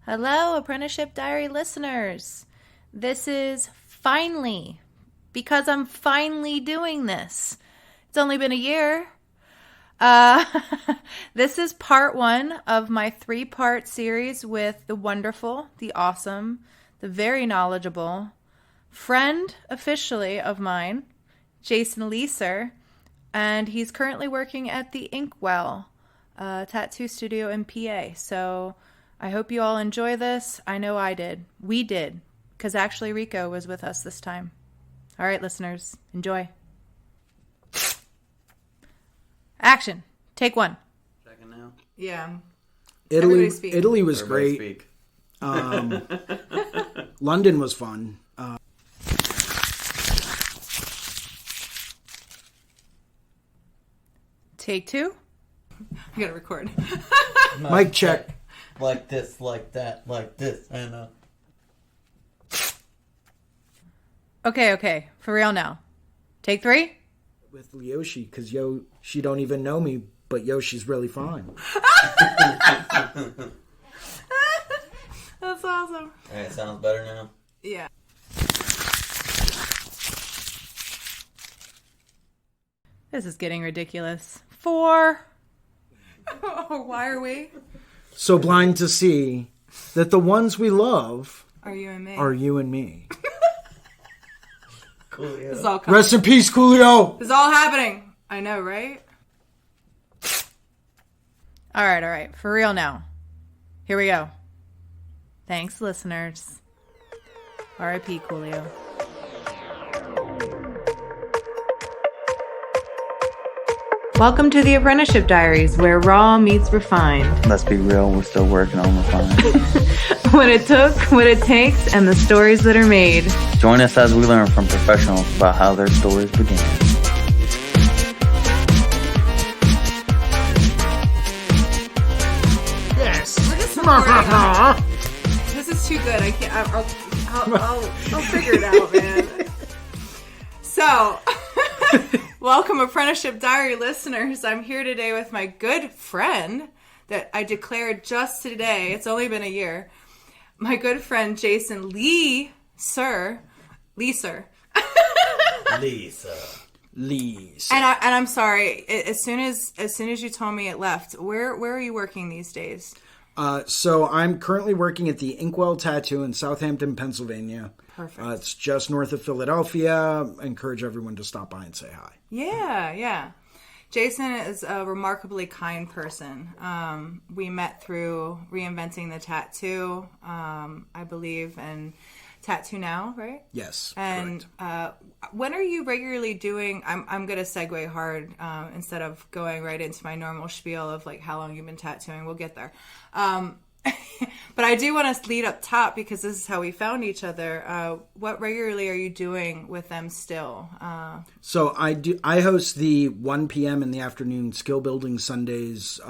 Hello, Apprenticeship Diary listeners. This is finally, because I'm finally doing this. It's only been a year. This is part one of my 3-part series with the wonderful, the awesome, the very knowledgeable friend officially of mine, Jason Leeser, and he's currently working at the Inkwell tattoo studio in PA. So I hope you all enjoy this. I know I did. We did, because actually Rico was with us this time. All right, listeners, enjoy. Action. Take one. Second now. Yeah. Italy was Everybody great. speak. London was fun. Take two. I gotta record. Mic check. Like this, like that, like this, and Okay. For real now. Take 3. With Yoshi, because she don't even know me, but Yoshi's really fine. That's awesome. Alright, sounds better now. Yeah. This is getting ridiculous. 4. Oh, why are we? So blind to see that the ones we love Are you and me? are you and me. Cool, yeah. This is all coming. Rest in peace, Coolio! This is all happening. I know, right? All right. For real now. Here we go. Thanks, listeners. R.I.P. Coolio. Welcome to the Apprenticeship Diaries, where raw meets refined. Let's be real, we're still working on the fine. What it took, what it takes, and the stories that are made. Join us as we learn from professionals about how their stories began. Yes! We're just recording. This is too good. I can't. I'll figure it out, man. So, welcome, Apprenticeship Diary listeners. I'm here today with my good friend that I declared just today. It's only been a year. My good friend Jason Leeser. Lisa. And I'm sorry. As soon as you told me it left, where are you working these days? So I'm currently working at the Inkwell Tattoo in Southampton, Pennsylvania. Perfect. It's just north of Philadelphia. I encourage everyone to stop by and say hi. Yeah. Jason is a remarkably kind person. We met through Reinventing the Tattoo, I believe, and Tattoo Now, right? Yes, and when are you regularly doing? I'm going to segue hard instead of going right into my normal spiel of like how long you've been tattooing. We'll get there. But I do want to lead up top because this is how we found each other. What regularly are you doing with them still? So I host the 1 p.m. in the afternoon Skill Building Sundays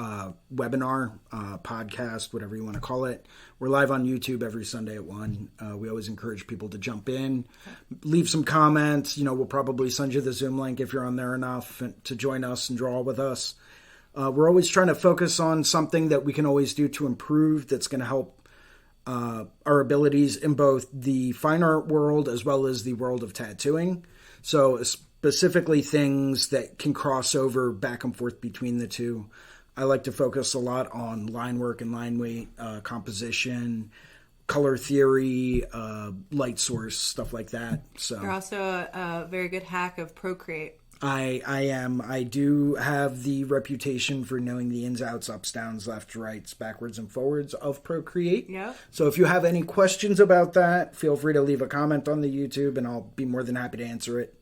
webinar, podcast, whatever you want to call it. We're live on YouTube every Sunday at 1. We always encourage people to jump in, leave some comments. We'll probably send you the Zoom link if you're on there enough to join us and draw with us. We're always trying to focus on something that we can always do to improve that's going to help our abilities in both the fine art world as well as the world of tattooing. So specifically things that can cross over back and forth between the two. I like to focus a lot on line work and line weight, composition, color theory, light source, stuff like that. So You're also a very good hack of Procreate. I am. I do have the reputation for knowing the ins, outs, ups, downs, left, rights, backwards, and forwards of Procreate. Yeah. So if you have any questions about that, feel free to leave a comment on the YouTube, and I'll be more than happy to answer it.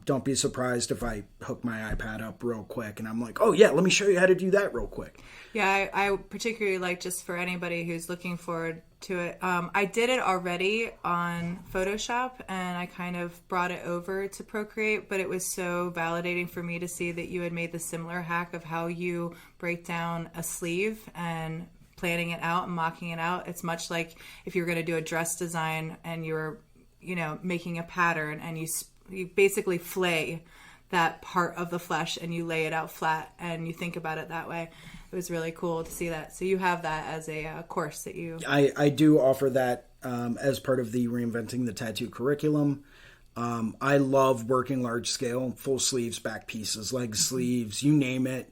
Don't be surprised if I hook my iPad up real quick, and I'm like, oh yeah, let me show you how to do that real quick. Yeah, I particularly like, just for anybody who's looking forward to it, I did it already on Photoshop, and I kind of brought it over to Procreate, but it was so validating for me to see that you had made the similar hack of how you break down a sleeve and planning it out and mocking it out. It's much like if you were going to do a dress design and you were, making a pattern, and you basically flay that part of the flesh and you lay it out flat and you think about it that way. It it was really cool to see that. So you have that as a course that you... I do offer that as part of the Reinventing the Tattoo curriculum. I love working large scale, full sleeves, back pieces, leg sleeves, you name it.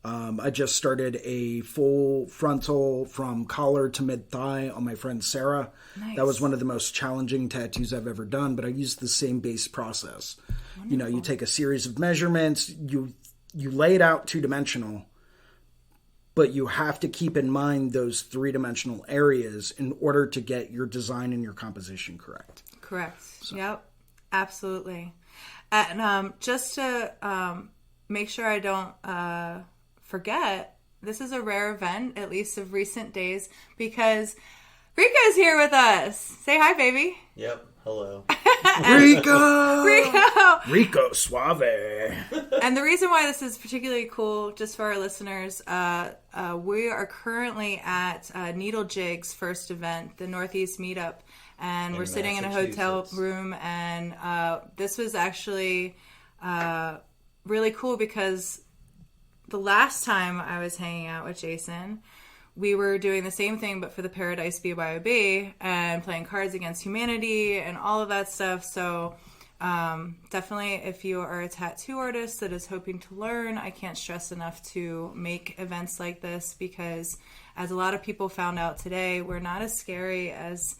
I just started a full frontal from collar to mid-thigh on my friend Sarah. Nice. That was one of the most challenging tattoos I've ever done, but I used the same base process. Wonderful. You know, you take a series of measurements, you lay it out two-dimensional, but you have to keep in mind those three-dimensional areas in order to get your design and your composition correct. Correct. So. Yep. Absolutely. And just to make sure I don't forget, this is a rare event, at least of recent days, because Rico's here with us. Say hi, baby. Yep. Hello. Rico Suave. And the reason why this is particularly cool, just for our listeners, we are currently at Needle Jig's first event, the Northeast Meetup. And we're sitting in a hotel room, and this was actually really cool because the last time I was hanging out with Jason, we were doing the same thing but for the Paradise BYOB and playing Cards Against Humanity and all of that stuff. So definitely if you are a tattoo artist that is hoping to learn, I can't stress enough to make events like this, because as a lot of people found out today, we're not as scary as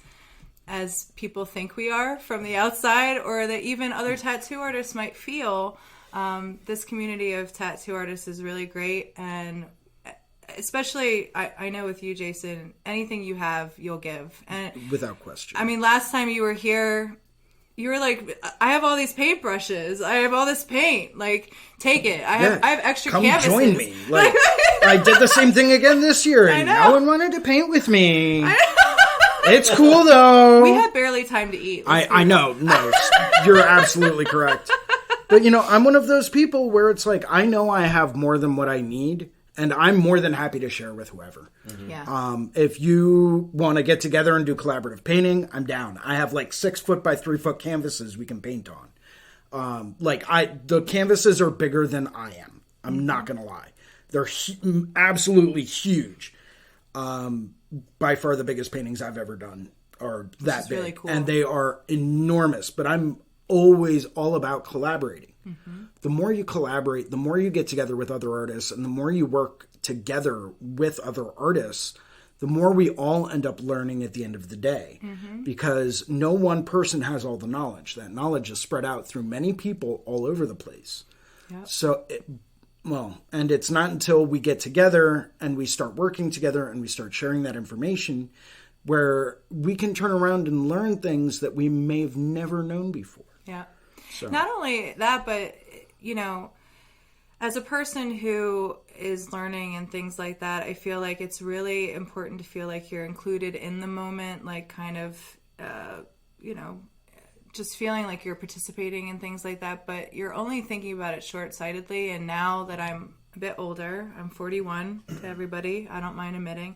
people think we are from the outside, or that even other tattoo artists might feel. This community of tattoo artists is really great, and especially I know with you, Jason, anything you have, you'll give. And without question. I mean, last time you were here, you were like, I have all these paintbrushes, I have all this paint, like, take it. I have extra canvases. Come join me. Like, I did the same thing again this year, and no one wanted to paint with me. It's cool, though. We had barely time to eat. I know. No, you're absolutely correct. But, you know, I'm one of those people where it's like, I know I have more than what I need, and I'm more than happy to share with whoever. Mm-hmm. Yeah. If you want to get together and do collaborative painting, I'm down. I have like 6 foot by 3 foot canvases we can paint on. The canvases are bigger than I am. I'm not going to lie. They're absolutely huge. By far the biggest paintings I've ever done are that big. Really cool. And they are enormous, but I'm always all about collaborating. Mm-hmm. The more you collaborate, the more you get together with other artists, and the more you work together with other artists, the more we all end up learning at the end of the day. Mm-hmm. Because no one person has all the knowledge. That knowledge is spread out through many people all over the place. Yep. So and it's not until we get together and we start working together and we start sharing that information where we can turn around and learn things that we may have never known before. Yeah. So. Not only that, but, you know, as a person who is learning and things like that, I feel like it's really important to feel like you're included in the moment, like kind of, just feeling like you're participating in things like that, but you're only thinking about it short-sightedly. And now that I'm a bit older, I'm 41 to everybody, I don't mind admitting,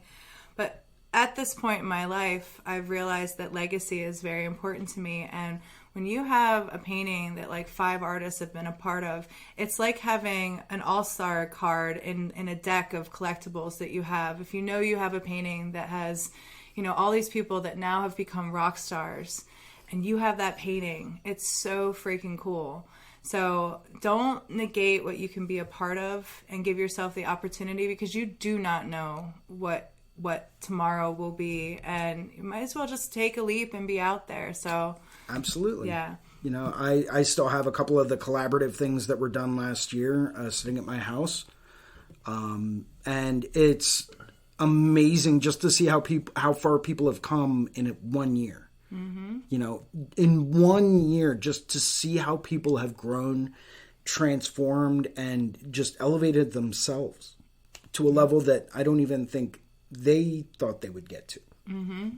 but at this point in my life, I've realized that legacy is very important to me. And when you have a painting that like 5 artists have been a part of, it's like having an all-star card in a deck of collectibles that you have. If you know you have a painting that has, you know, all these people that now have become rock stars, and you have that painting, it's so freaking cool. So don't negate what you can be a part of, and give yourself the opportunity, because you do not know what tomorrow will be, and you might as well just take a leap and be out there. So absolutely. Yeah. You know, I still have a couple of the collaborative things that were done last year sitting at my house. And it's amazing just to see how far people have come in 1 year. Mm-hmm. You know, in 1 year, just to see how people have grown, transformed, and just elevated themselves to a level that I don't even think they thought they would get to. Mm-hmm.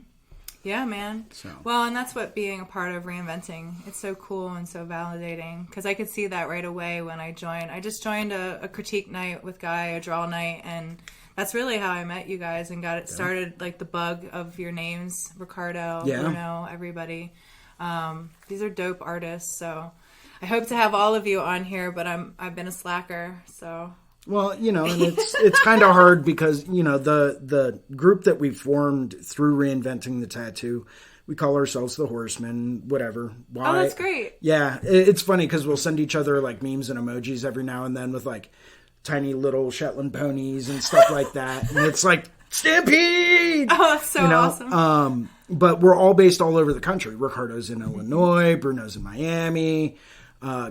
Yeah, man. So. Well, and that's what being a part of Reinventing, it's so cool and so validating, because I could see that right away when I joined. I just joined a critique night with Guy, a draw night, and that's really how I met you guys and got it started, like the bug of your names, Ricardo, Bruno, everybody. These are dope artists, so I hope to have all of you on here, but I've been a slacker, so Well, you know, and it's kind of hard because, you know, the group that we formed through Reinventing the Tattoo, we call ourselves the Horsemen, whatever. Why? Oh, that's great. Yeah, it's funny because we'll send each other like memes and emojis every now and then with like tiny little Shetland ponies and stuff like that. And it's like, Stampede! Oh, that's so awesome. But we're all based all over the country. Ricardo's in Illinois, Bruno's in Miami,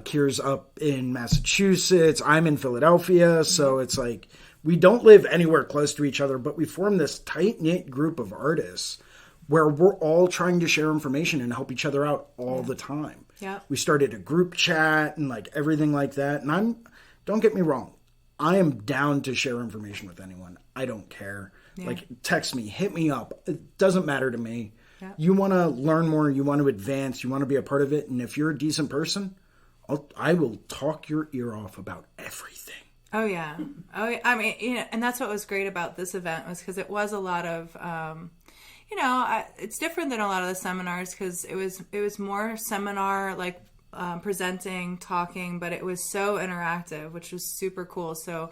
Kier's up in Massachusetts, I'm in Philadelphia. So it's like we don't live anywhere close to each other, but we form this tight-knit group of artists where we're all trying to share information and help each other out all the time. Yeah. We started a group chat and like everything like that. And don't get me wrong, I am down to share information with anyone. I don't care. Yeah. Like, text me, hit me up. It doesn't matter to me. Yeah. You want to learn more, you want to advance, you want to be a part of it. And if you're a decent person, I will talk your ear off about everything. Oh, yeah. I mean, you know, and that's what was great about this event was because it was a lot of, you know, it's different than a lot of the seminars because it was more seminar, like presenting, talking, but it was so interactive, which was super cool. So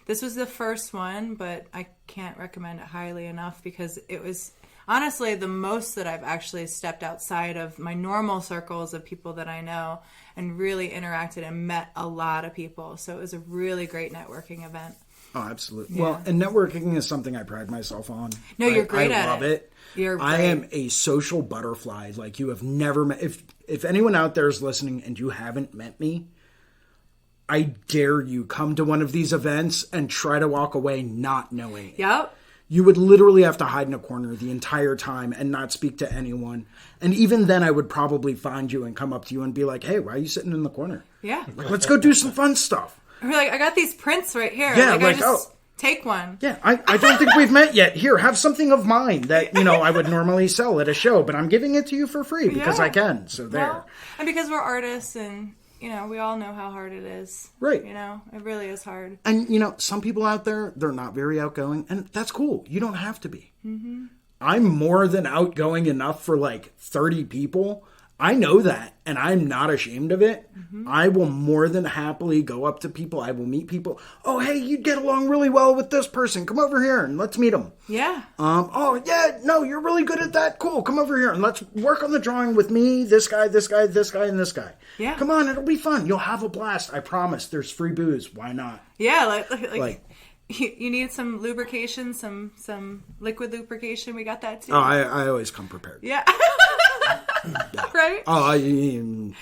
this was the first one, but I can't recommend it highly enough because it was honestly the most that I've actually stepped outside of my normal circles of people that I know and really interacted and met a lot of people. So it was a really great networking event. Oh, absolutely. Yeah. Well, and networking is something I pride myself on. No, you're great at it. I love it. I am a social butterfly like you have never met. If anyone out there is listening and you haven't met me, I dare you come to one of these events and try to walk away not knowing it. Yep. You would literally have to hide in a corner the entire time and not speak to anyone. And even then I would probably find you and come up to you and be like, hey, why are you sitting in the corner? Yeah. Like, let's go do some fun stuff. Or like, I got these prints right here. Yeah, I just take one. Yeah, I don't think we've met yet. Here, have something of mine that, you know, I would normally sell at a show, but I'm giving it to you for free because I can. So there. Well, and because we're artists and... You know, we all know how hard it is. Right. You know, it really is hard. And, you know, some people out there, they're not very outgoing, and that's cool. You don't have to be. Mm-hmm. I'm more than outgoing enough for like 30 people. I know that, and I'm not ashamed of it. Mm-hmm. I will more than happily go up to people. I will meet people. Oh, hey, you'd get along really well with this person. Come over here and let's meet them. Yeah. Oh, yeah, no, you're really good at that. Cool, come over here and let's work on the drawing with me, this guy, this guy, this guy, and this guy. Yeah. Come on, it'll be fun. You'll have a blast. I promise. There's free booze. Why not? Yeah, like you need some lubrication, some liquid lubrication. We got that too. Oh, I always come prepared. Yeah. Yeah. Right? Oh,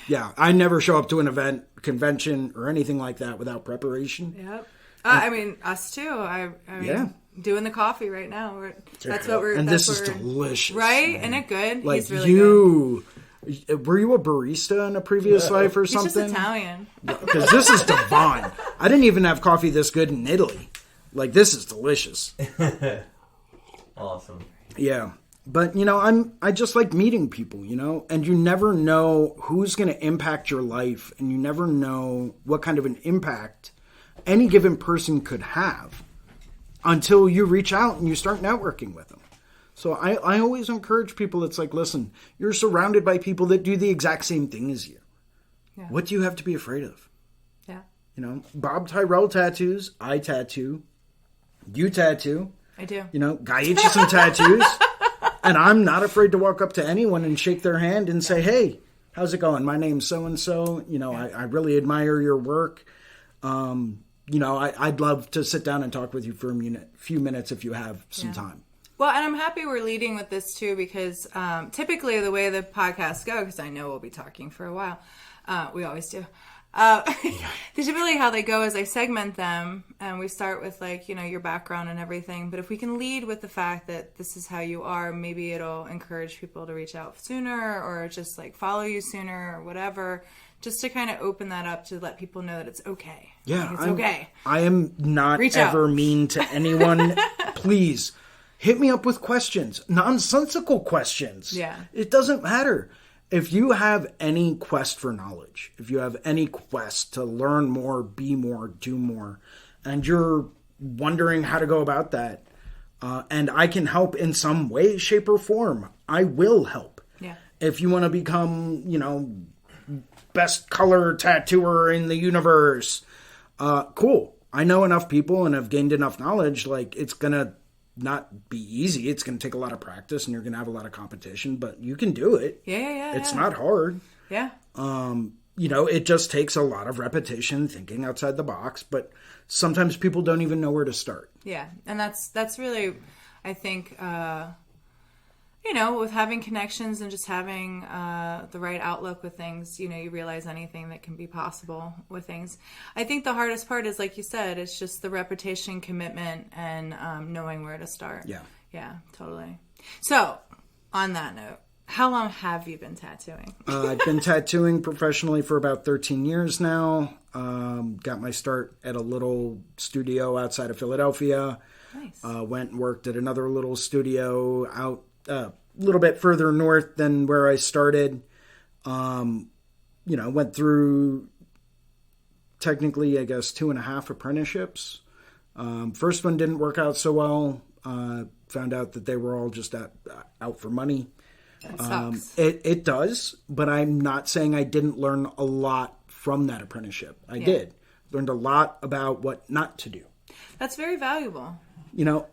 yeah. I never show up to an event, convention, or anything like that without preparation. Yep. I mean, us too. I mean, doing the coffee right now. That's what we're. And this is delicious, right? Man. Isn't it good? Like He's really good. Were you a barista in a previous life or something? He's just Italian. Because this is divine. I didn't even have coffee this good in Italy. Like, this is delicious. Awesome. Yeah. But, you know, I just like meeting people, you know, and you never know who's going to impact your life, and you never know what kind of an impact any given person could have until you reach out and you start networking with them. So I always encourage people, it's like, listen, you're surrounded by people that do the exact same thing as you. Yeah. What do you have to be afraid of? Yeah. You know, Bob Tyrell tattoos, I tattoo, you tattoo. I do. You know, Guy Aitchison tattoos. And I'm not afraid to walk up to anyone and shake their hand and say, hey, how's it going? My name's so-and-so. You know, I really admire your work. You know, I'd love to sit down and talk with you for a few minutes if you have some time. Well, and I'm happy we're leading with this too because typically the way the podcasts go, because I know we'll be talking for a while, we always do. Typically how they go is I segment them and we start with like, you know, your background and everything. But if we can lead with the fact that this is how you are, maybe it'll encourage people to reach out sooner or just like follow you sooner or whatever, just to kind of open that up to let people know that it's okay. Yeah. Like, it's okay. I am not reach ever out. Mean to anyone. Please hit me up with questions, nonsensical questions. Yeah. It doesn't matter. If you have any quest for knowledge, if you have any quest to learn more, be more, do more, and you're wondering how to go about that, and I can help in some way, shape, or form, I will help. Yeah. If you want to become, you know, best color tattooer in the universe, cool. I know enough people and have gained enough knowledge, like it's going to not be easy. It's going to take a lot of practice and you're going to have a lot of competition, but you can do it. Yeah. It's not hard. Yeah. It just takes a lot of repetition, thinking outside the box, but sometimes people don't even know where to start. Yeah. And that's really, I think, with having connections and just having the right outlook with things, you realize anything that can be possible with things. I think the hardest part is, like you said, it's just the repetition, commitment, and knowing where to start. Yeah. Yeah, totally. So, on that note, how long have you been tattooing? I've been tattooing professionally for about 13 years now. Got my start at a little studio outside of Philadelphia. Nice. Went and worked at another little studio out a little bit further north than where I started. Went through technically, I guess, 2.5 apprenticeships. First one didn't work out so well. Found out that they were all just out for money. That sucks. It does, but I'm not saying I didn't learn a lot from that apprenticeship. I did. Learned a lot about what not to do. That's very valuable.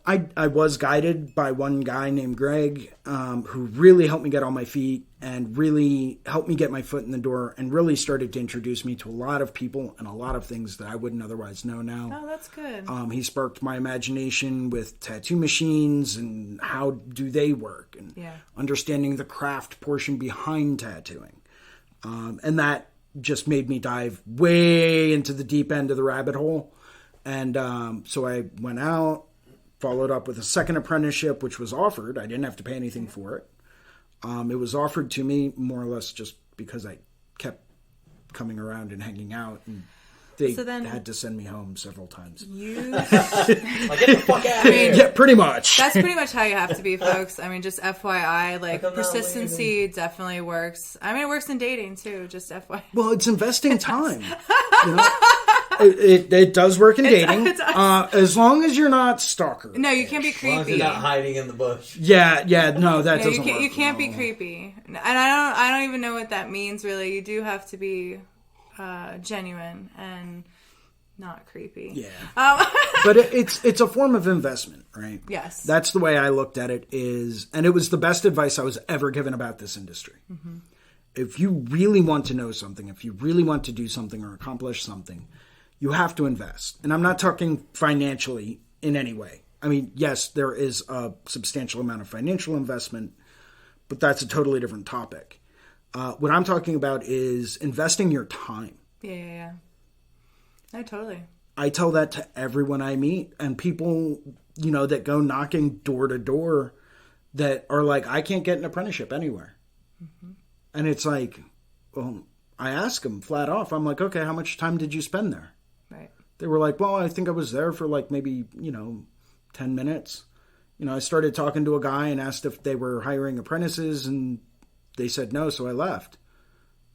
I was guided by one guy named Greg, who really helped me get on my feet and really helped me get my foot in the door and really started to introduce me to a lot of people and a lot of things that I wouldn't otherwise know now. Oh, that's good. He sparked my imagination with tattoo machines and how do they work and understanding the craft portion behind tattooing. And that just made me dive way into the deep end of the rabbit hole. And so I went out, followed up with a second apprenticeship, which was offered. I didn't have to pay anything for it. It was offered to me more or less just because I kept coming around and hanging out. And they had to send me home several times. Get the fuck out of here. Yeah, pretty much. That's pretty much how you have to be, folks. I mean, just FYI, persistency definitely works. I mean, it works in dating, too, just FYI. Well, it's investing time. It does work in dating. It does. As long as you're not stalker. No, you can't be creepy. As long as you're not hiding in the bush. Yeah, no, that doesn't work. You can't be creepy. And I don't even know what that means, really. You do have to be genuine and not creepy. Yeah. But it's a form of investment, right? Yes. That's the way I looked at it and it was the best advice I was ever given about this industry. Mm-hmm. If you really want to know something, if you really want to do something or accomplish something, you have to invest. And I'm not talking financially in any way. I mean, yes, there is a substantial amount of financial investment, but that's a totally different topic. What I'm talking about is investing your time. Yeah. No, totally. I tell that to everyone I meet and people, that go knocking door to door that are like, I can't get an apprenticeship anywhere. Mm-hmm. And it's like, well, I ask them flat off. I'm like, okay, how much time did you spend there? Right. They were like, well, I think I was there for like maybe, 10 minutes. I started talking to a guy and asked if they were hiring apprentices and they said no, so I left.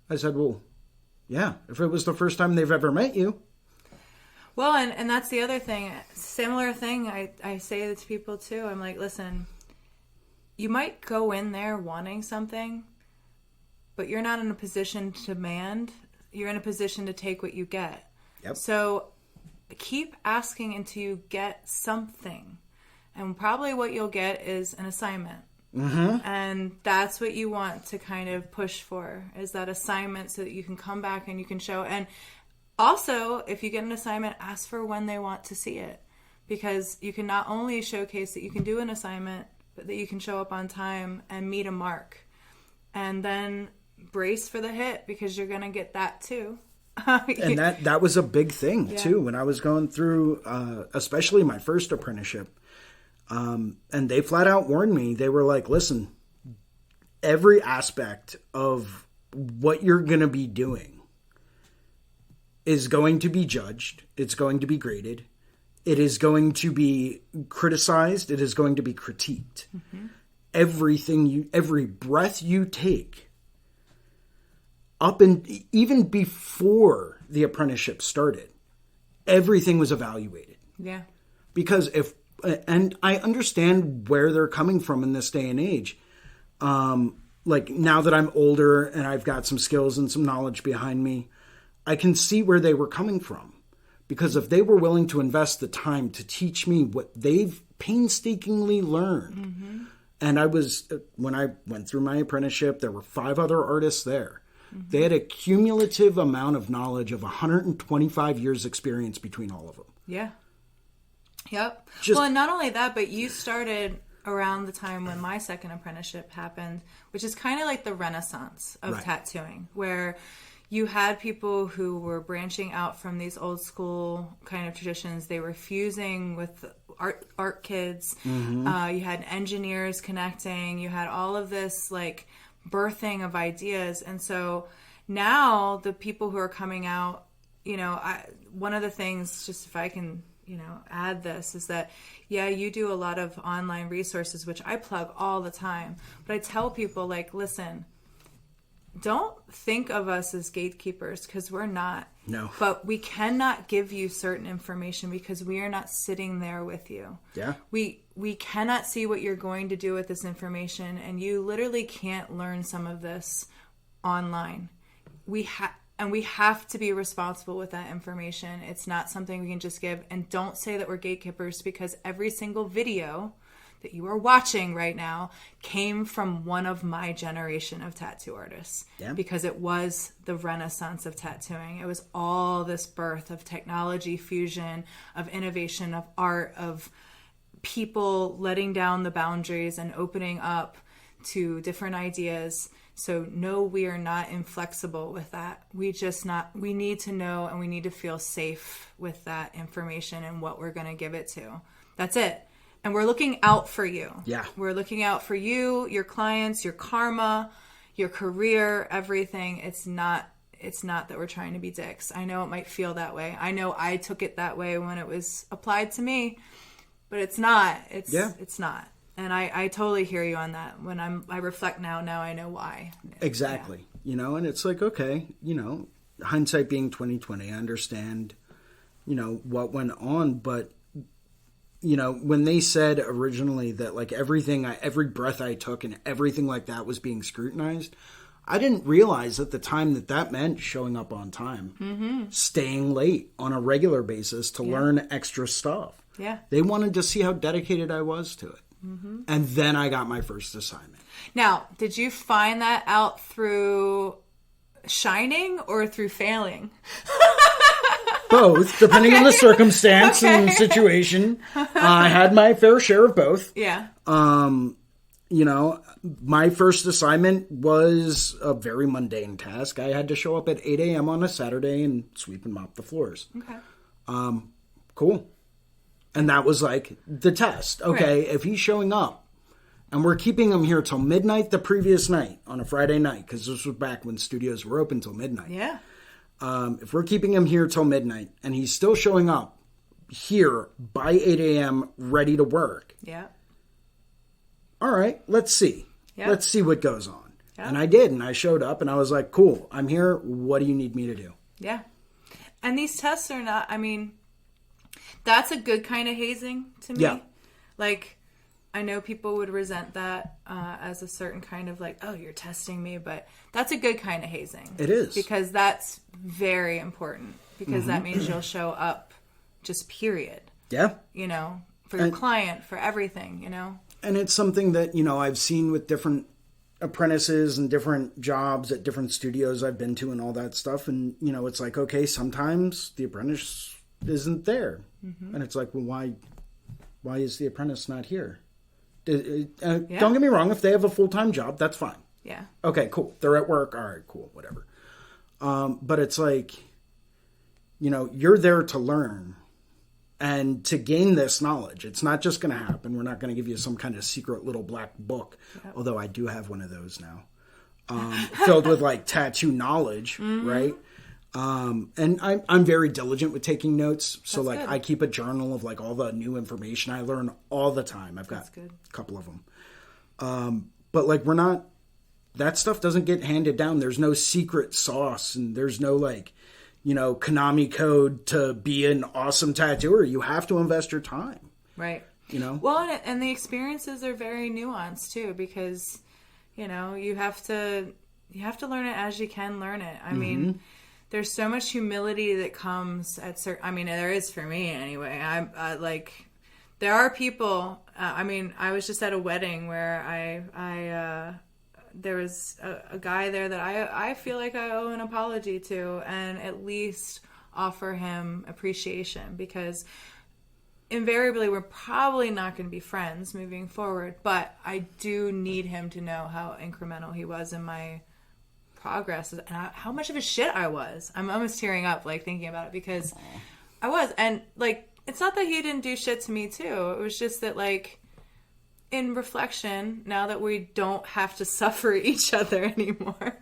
I said, well, yeah, if it was the first time they've ever met you. Well, and that's the other thing. Similar thing, I say it to people too. I'm like, listen, you might go in there wanting something, but you're not in a position to demand. You're in a position to take what you get. Yep. So keep asking until you get something. And probably what you'll get is an assignment. Mm-hmm. And that's what you want to kind of push for, is that assignment so that you can come back and you can show. And also, if you get an assignment, ask for when they want to see it. Because you can not only showcase that you can do an assignment, but that you can show up on time and meet a mark. And then brace for the hit, because you're going to get that too. And that was a big thing too when I was going through, especially my first apprenticeship. And they flat out warned me. They were like, listen, every aspect of what you're going to be doing is going to be judged. It's going to be graded. It is going to be criticized. It is going to be critiqued. Mm-hmm. Every breath you take, up and even before the apprenticeship started, everything was evaluated. Yeah. Because and I understand where they're coming from in this day and age. Like now that I'm older and I've got some skills and some knowledge behind me, I can see where they were coming from. Because if they were willing to invest the time to teach me what they've painstakingly learned, and when I went through my apprenticeship, there were 5 other artists there. They had a cumulative amount of knowledge of 125 years experience between all of them. Yeah. Yep. Just- well, and not only that, but you started around the time when my second apprenticeship happened, which is kind of like the renaissance of tattooing, where you had people who were branching out from these old school kind of traditions. They were fusing with art kids. You had engineers connecting. You had all of this like birthing of ideas. And so now the people who are coming out, one of the things, just if I can, add this, is that, you do a lot of online resources, which I plug all the time. But I tell people, like, listen, don't think of us as gatekeepers, because we're not. No. But we cannot give you certain information because we are not sitting there with you. Yeah. We cannot see what you're going to do with this information, and you literally can't learn some of this online. We have to be responsible with that information. It's not something we can just give. And don't say that we're gatekeepers, because every single video that you are watching right now came from one of my generation of tattoo artists. Yeah. Because it was the renaissance of tattooing. It was all this birth of technology fusion, of innovation, of art, of people letting down the boundaries and opening up to different ideas. So no, we are not inflexible with that. We need to know, and we need to feel safe with that information and what we're going to give it to. That's it. And we're looking out for you. Yeah. We're looking out for you, your clients, your karma, your career, everything. It's not that we're trying to be dicks. I know it might feel that way. I know I took it that way when it was applied to me, but it's not. It's not. And I totally hear you on that. When I reflect now I know why. Exactly. And it's like, okay, hindsight being 2020, I understand, what went on, but when they said originally that like every breath I took and everything like that was being scrutinized, I didn't realize at the time that meant showing up on time, staying late on a regular basis to learn extra stuff. Yeah. They wanted to see how dedicated I was to it. And then I got my first assignment. Now, did you find that out through shining or through failing? Both, depending on the circumstance and situation. I had my fair share of both. Yeah. My first assignment was a very mundane task. I had to show up at 8 a.m. on a Saturday and sweep and mop the floors. Okay. Cool. And that was like the test. Okay, Right. If he's showing up and we're keeping him here till midnight the previous night on a Friday night, because this was back when studios were open till midnight. Yeah. If we're keeping him here till midnight and he's still showing up here by 8 a.m. ready to work. Yeah. All right, let's see. Yeah. Let's see what goes on. Yeah. And I did. And I showed up and I was like, cool, I'm here. What do you need me to do? Yeah. And these tests are not, that's a good kind of hazing to me. Yeah. Like, I know people would resent that as a certain kind of like, oh, you're testing me, but that's a good kind of hazing. It is. Because that's very important, because that means you'll show up just period. Yeah. For your client, for everything, And it's something that, I've seen with different apprentices and different jobs at different studios I've been to and all that stuff. And, it's like, okay, sometimes the apprentice isn't there. And it's like, well, why is the apprentice not here? Don't get me wrong. If they have a full-time job, that's fine. Yeah. Okay, cool. They're at work. All right, cool, whatever. But it's like, you're there to learn and to gain this knowledge. It's not just going to happen. We're not going to give you some kind of secret little black book, although I do have one of those now, filled with like tattoo knowledge, right? And I'm very diligent with taking notes. So That's like good. I keep a journal of like all the new information I learn all the time. I've got That's good. a couple of them. But like that stuff doesn't get handed down. There's no secret sauce and there's no like, Konami code to be an awesome tattooer. You have to invest your time. Right. Well, and the experiences are very nuanced too, because, you have to learn it as you can learn it. I mean, there's so much humility that comes at certain, I mean, there is for me anyway. I like, there are people, I mean, I was just at a wedding where there was a guy there that I feel like I owe an apology to, and at least offer him appreciation, because invariably we're probably not going to be friends moving forward, but I do need him to know how incremental he was in my progress and how much of a shit I was. I'm almost tearing up like thinking about it, because I was. And like, it's not that he didn't do shit to me too. It was just that, like, in reflection, now that we don't have to suffer each other anymore,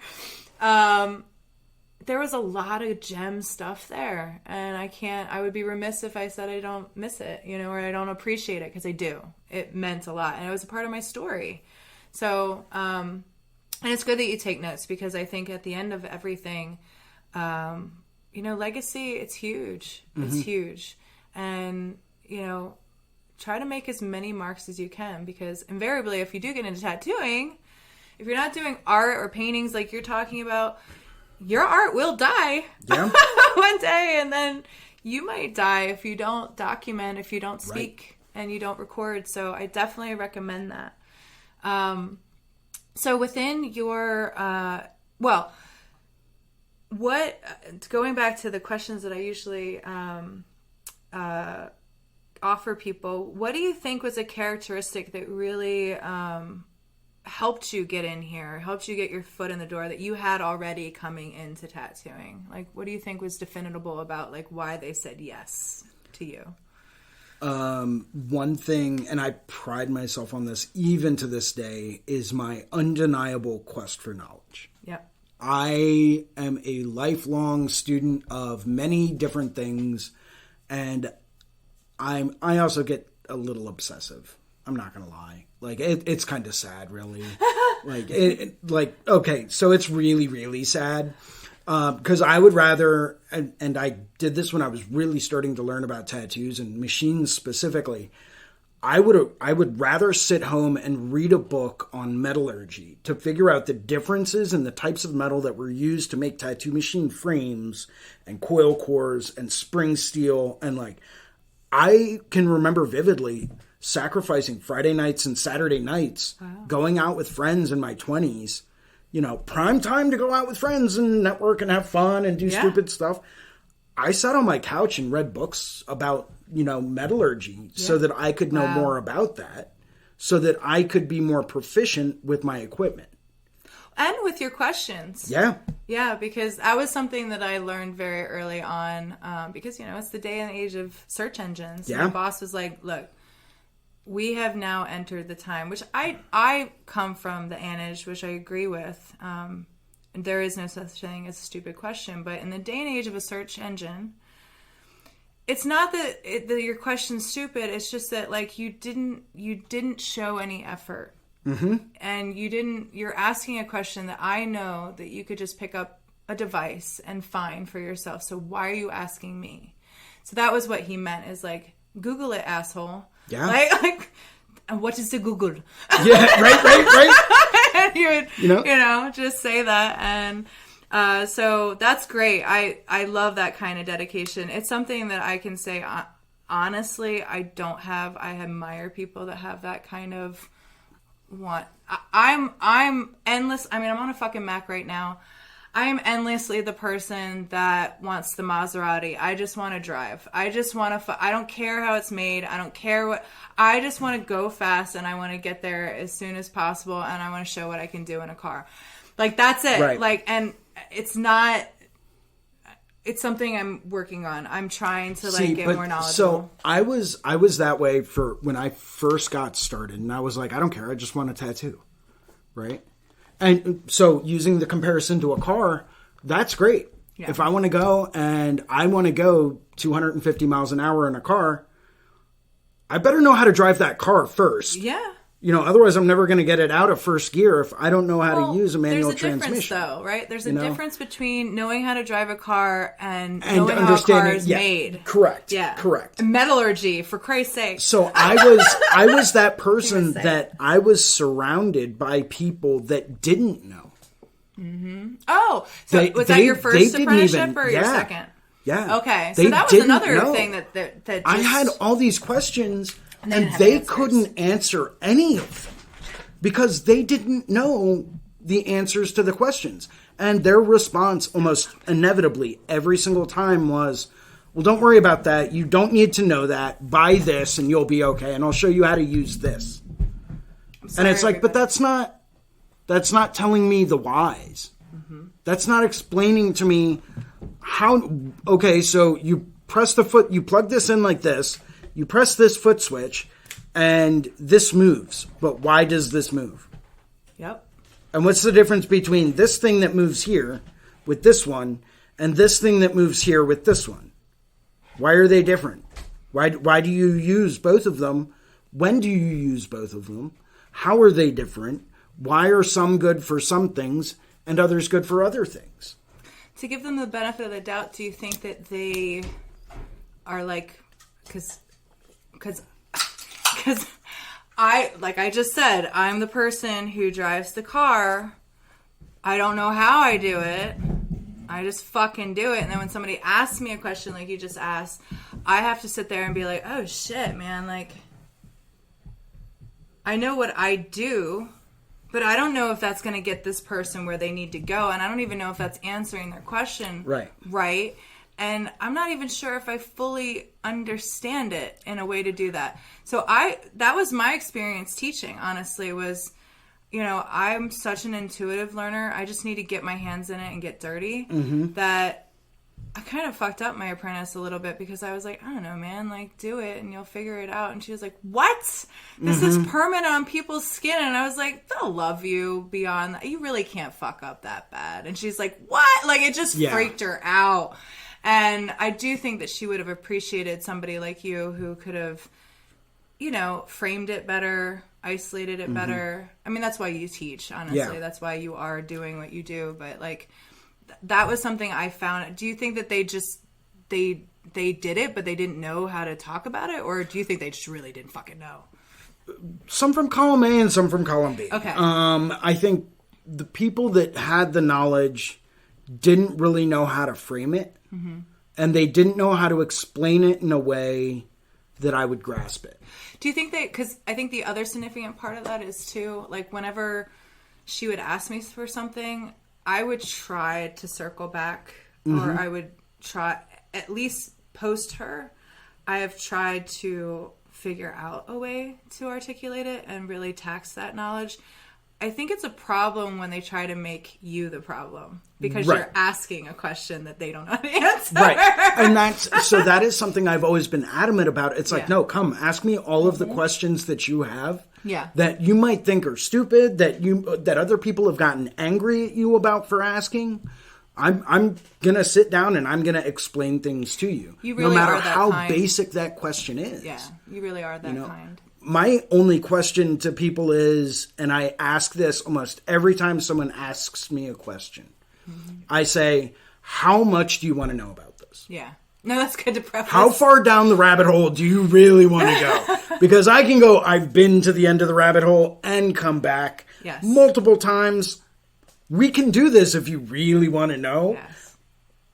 there was a lot of gem stuff there, and I would be remiss if I said I don't miss it, you know, or I don't appreciate it, because I do. It meant a lot, and it was a part of my story. So, and it's good that you take notes, because I think at the end of everything, you know, legacy, it's huge. It's huge. And, you know, try to make as many marks as you can, because invariably, if you do get into tattooing, if you're not doing art or paintings like you're talking about, your art will die one day, and then you might die if you don't document, if you don't speak, and you don't record. So I definitely recommend that. So within your, going back to the questions that I usually offer people, what do you think was a characteristic that really helped you get in here, helped you get your foot in the door, that you had already coming into tattooing? Like, what do you think was definable about, like, why they said yes to you? One thing, and I pride myself on this even to this day, is my undeniable quest for knowledge. Yep. I am a lifelong student of many different things, and I also get a little obsessive. I'm not gonna lie. Like, it's kind of sad, really. Okay, so it's really, really sad. Because I would rather, and I did this when I was really starting to learn about tattoos and machines specifically, I would rather sit home and read a book on metallurgy to figure out the differences in the types of metal that were used to make tattoo machine frames and coil cores and spring steel. And, like, I can remember vividly sacrificing Friday nights and Saturday nights, going out with friends in my 20s, you know, prime time to go out with friends and network and have fun and do stupid stuff. I sat on my couch and read books about, you know, metallurgy so that I could know more about that, so that I could be more proficient with my equipment. And with your questions. Yeah. Yeah, because that was something that I learned very early on, because, you know, it's the day and age of search engines. Yeah. My boss was like, look, we have now entered the time, which I come from the Anage, which I agree with. And there is no such thing as a stupid question. But in the day and age of a search engine, it's not that your question's stupid. It's just that, like, you didn't show any effort. Mm-hmm. And you're asking a question that I know that you could just pick up a device and find for yourself. So why are you asking me? So that was what he meant, is like, Google it, asshole. Yeah. Like, and what is the Google? Yeah, right. And you would, you know, just say that. And so that's great. I love that kind of dedication. It's something that I can say, honestly, I don't have. I admire people that have that kind of want. I'm endless. I mean, I'm on a fucking Mac right now. I am endlessly the person that wants the Maserati. I just want to drive. I just want to, I don't care how it's made. I don't care what, I just want to go fast, and I want to get there as soon as possible, and I want to show what I can do in a car. Like, that's it. Right. Like, and it's not, it's something I'm working on. I'm trying to get more knowledgeable. So I was that way for when I first got started, and I was like, I don't care. I just want a tattoo. Right. And so using the comparison to a car, that's great. Yeah. If I want to go and I want to go 250 miles an hour in a car, I better know how to drive that car first. Yeah. You know, otherwise I'm never going to get it out of first gear if I don't know how to use a manual transmission. There's a difference, though, right? There's a difference between knowing how to drive a car and knowing how a car is made. Correct. Yeah. Correct. Metallurgy, for Christ's sake. So I was that person that I was surrounded by people that didn't know. Oh, so was that your first apprenticeship or your second? Yeah. Okay, so that was another thing that just... I had all these questions, and they couldn't answer any of them because they didn't know the answers to the questions. And their response almost inevitably every single time was, well, don't worry about that. You don't need to know that. Buy this and you'll be okay. And I'll show you how to use this. And it's like, but that's not telling me the whys. That's not explaining to me how, okay, so you press the foot, you plug this in like this, you press this foot switch, and this moves. But why does this move? Yep. And what's the difference between this thing that moves here with this one and this thing that moves here with this one? Why are they different? Why do you use both of them? When do you use both of them? How are they different? Why are some good for some things and others good for other things? To give them the benefit of the doubt, do you think that they are like, because like I just said, I'm the person who drives the car. I don't know how I do it. I just fucking do it. And then when somebody asks me a question like you just asked, I have to sit there and be like, oh shit, man. Like, I know what I do, but I don't know if that's going to get this person where they need to go. And I don't even know if that's answering their question. Right. And I'm not even sure if I fully understand it in a way to do that. So that was my experience teaching, honestly, was, you know, I'm such an intuitive learner. I just need to get my hands in it and get dirty. That I kind of fucked up my apprentice a little bit because I was like, I don't know, man, like, do it and you'll figure it out. And she was like, what? This is permanent on people's skin. And I was like, they'll love you beyond that. You really can't fuck up that bad. And she's like, what? Like, it just freaked her out. And I do think that she would have appreciated somebody like you who could have, you know, framed it better, isolated it better. I mean, that's why you teach, honestly. Yeah. That's why you are doing what you do. But, like, that was something I found. Do you think that they did it, but they didn't know how to talk about it? Or do you think they just really didn't fucking know? Some from column A and some from column B. Okay. I think the people that had the knowledge didn't really know how to frame it. And they didn't know how to explain it in a way that I would grasp it. Do you think that, because I think the other significant part of that is too, like, whenever she would ask me for something, I would try to circle back, or I would try, at least post her, I have tried to figure out a way to articulate it and really tax that knowledge. I think it's a problem when they try to make you the problem because you're asking a question that they don't know how to answer. Right. And that is something I've always been adamant about. It's like, no, come ask me all of the questions that you have that you might think are stupid, that other people have gotten angry at you about for asking. I'm going to sit down and I'm going to explain things to you. You really no matter are that how kind. Basic that question is. Yeah, you really are that kind. My only question to people is, and I ask this almost every time someone asks me a question, I say, how much do you want to know about this? Yeah. No, that's good to preface. How far down the rabbit hole do you really want to go? Because I can go, I've been to the end of the rabbit hole and come back multiple times. We can do this if you really want to know. Yes.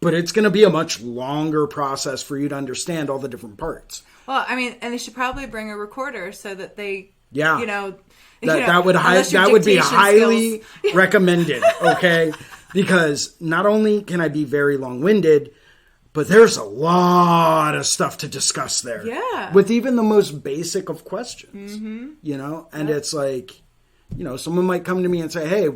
But it's going to be a much longer process for you to understand all the different parts. Well, I mean, and they should probably bring a recorder so that they, that would be highly recommended, okay? Because not only can I be very long-winded, but there's a lot of stuff to discuss there. Yeah. With even the most basic of questions, you know? And it's like, you know, someone might come to me and say, hey,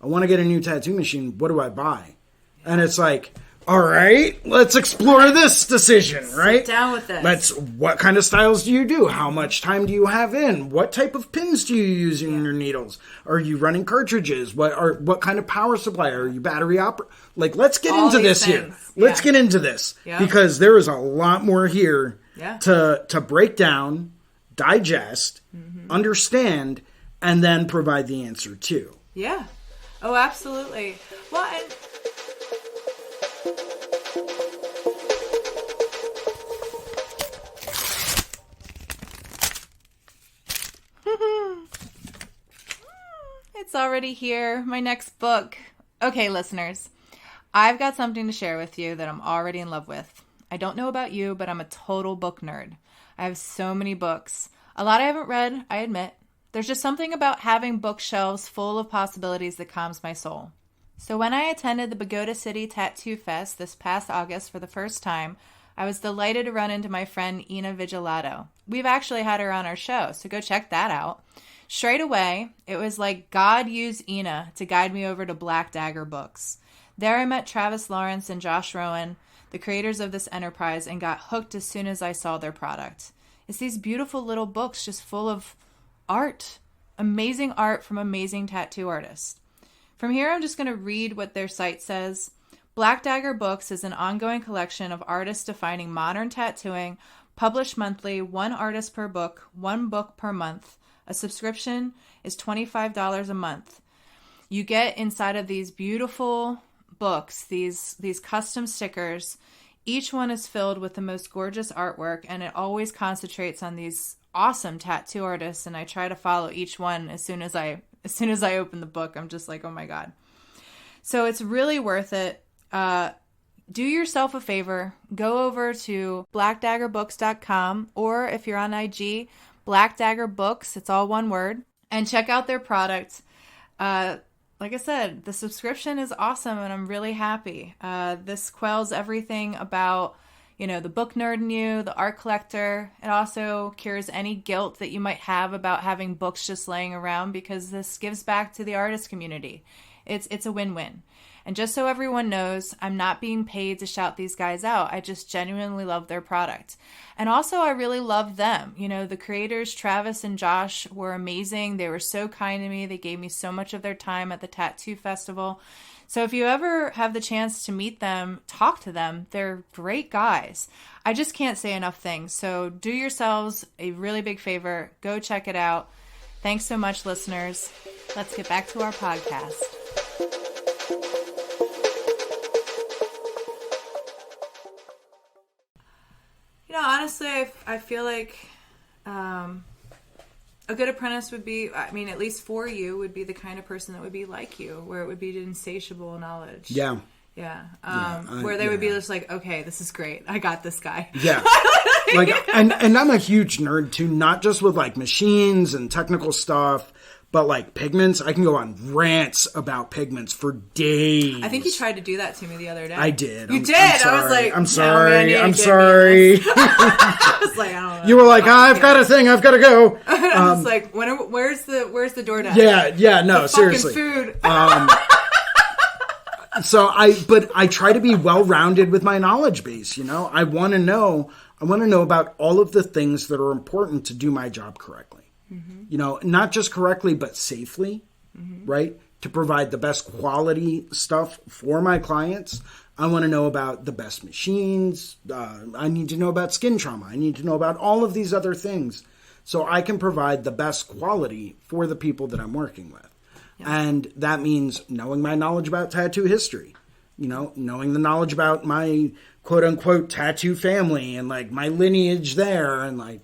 I want to get a new tattoo machine. What do I buy? Yeah. And it's like, all right, let's explore this decision, right? Sit down with this. What kind of styles do you do? How much time do you have in? What type of pins do you use in your needles? Are you running cartridges? What kind of power supply? Are you battery operated? Like, let's get into this here. Let's get into this because there is a lot more here to break down, digest, understand, and then provide the answer to. Yeah. Oh, absolutely. Well, and it's already here. My next book. Okay, listeners, I've got something to share with you that I'm already in love with. I don't know about you, but I'm a total book nerd. I have so many books. A lot I haven't read, I admit. There's just something about having bookshelves full of possibilities that calms my soul. So when I attended the Pagoda City Tattoo Fest this past August for the first time, I was delighted to run into my friend Ina Vigilato. We've actually had her on our show, so go check that out. Straight away, it was like God used Ina to guide me over to Black Dagger Books. There I met Travis Lawrence and Josh Rowan, the creators of this enterprise, and got hooked as soon as I saw their product. It's these beautiful little books just full of art. Amazing art from amazing tattoo artists. From here, I'm just going to read what their site says. Black Dagger Books is an ongoing collection of artists defining modern tattooing, published monthly, one artist per book, one book per month. A subscription is $25 a month. You get inside of these beautiful books, these custom stickers. Each one is filled with the most gorgeous artwork, and it always concentrates on these awesome tattoo artists, and I try to follow each one as soon as I open the book. I'm just like, oh my God. So it's really worth it. Do yourself a favor. Go over to blackdaggerbooks.com, or if you're on IG, Black Dagger Books, it's all one word, and check out their product. Like I said, the subscription is awesome, and I'm really happy. This quells everything about, the book nerd in you, the art collector. It also cures any guilt that you might have about having books just laying around, because this gives back to the artist community. It's a win-win. And just so everyone knows, I'm not being paid to shout these guys out. I just genuinely love their product. And also, I really love them. The creators, Travis and Josh, were amazing. They were so kind to me. They gave me so much of their time at the Tattoo Festival. So if you ever have the chance to meet them, talk to them. They're great guys. I just can't say enough things. So do yourselves a really big favor. Go check it out. Thanks so much, listeners. Let's get back to our podcast. Honestly, I feel like a good apprentice would be, at least for you, would be the kind of person that would be like you, where it would be insatiable knowledge. Yeah. Yeah. Where they would be just like, okay, this is great. I got this guy. Yeah. and I'm a huge nerd too, not just with machines and technical stuff, but pigments. I can go on rants about pigments for days. I think you tried to do that to me the other day. I did. You did? I was like, I'm sorry. No, man, I'm sorry. I was like, I don't know. You were like, I've got a thing. I've got to go. I was like, where's the DoorDash? Yeah, no, the seriously. Food. So I try to be well-rounded with my knowledge base. I want to know about all of the things that are important to do my job correctly. Mm-hmm. Not just correctly, but safely, right? To provide the best quality stuff for my clients. I want to know about the best machines. I need to know about skin trauma. I need to know about all of these other things so I can provide the best quality for the people that I'm working with. Yeah. And that means knowing my knowledge about tattoo history, knowing the knowledge about my quote unquote tattoo family and my lineage there and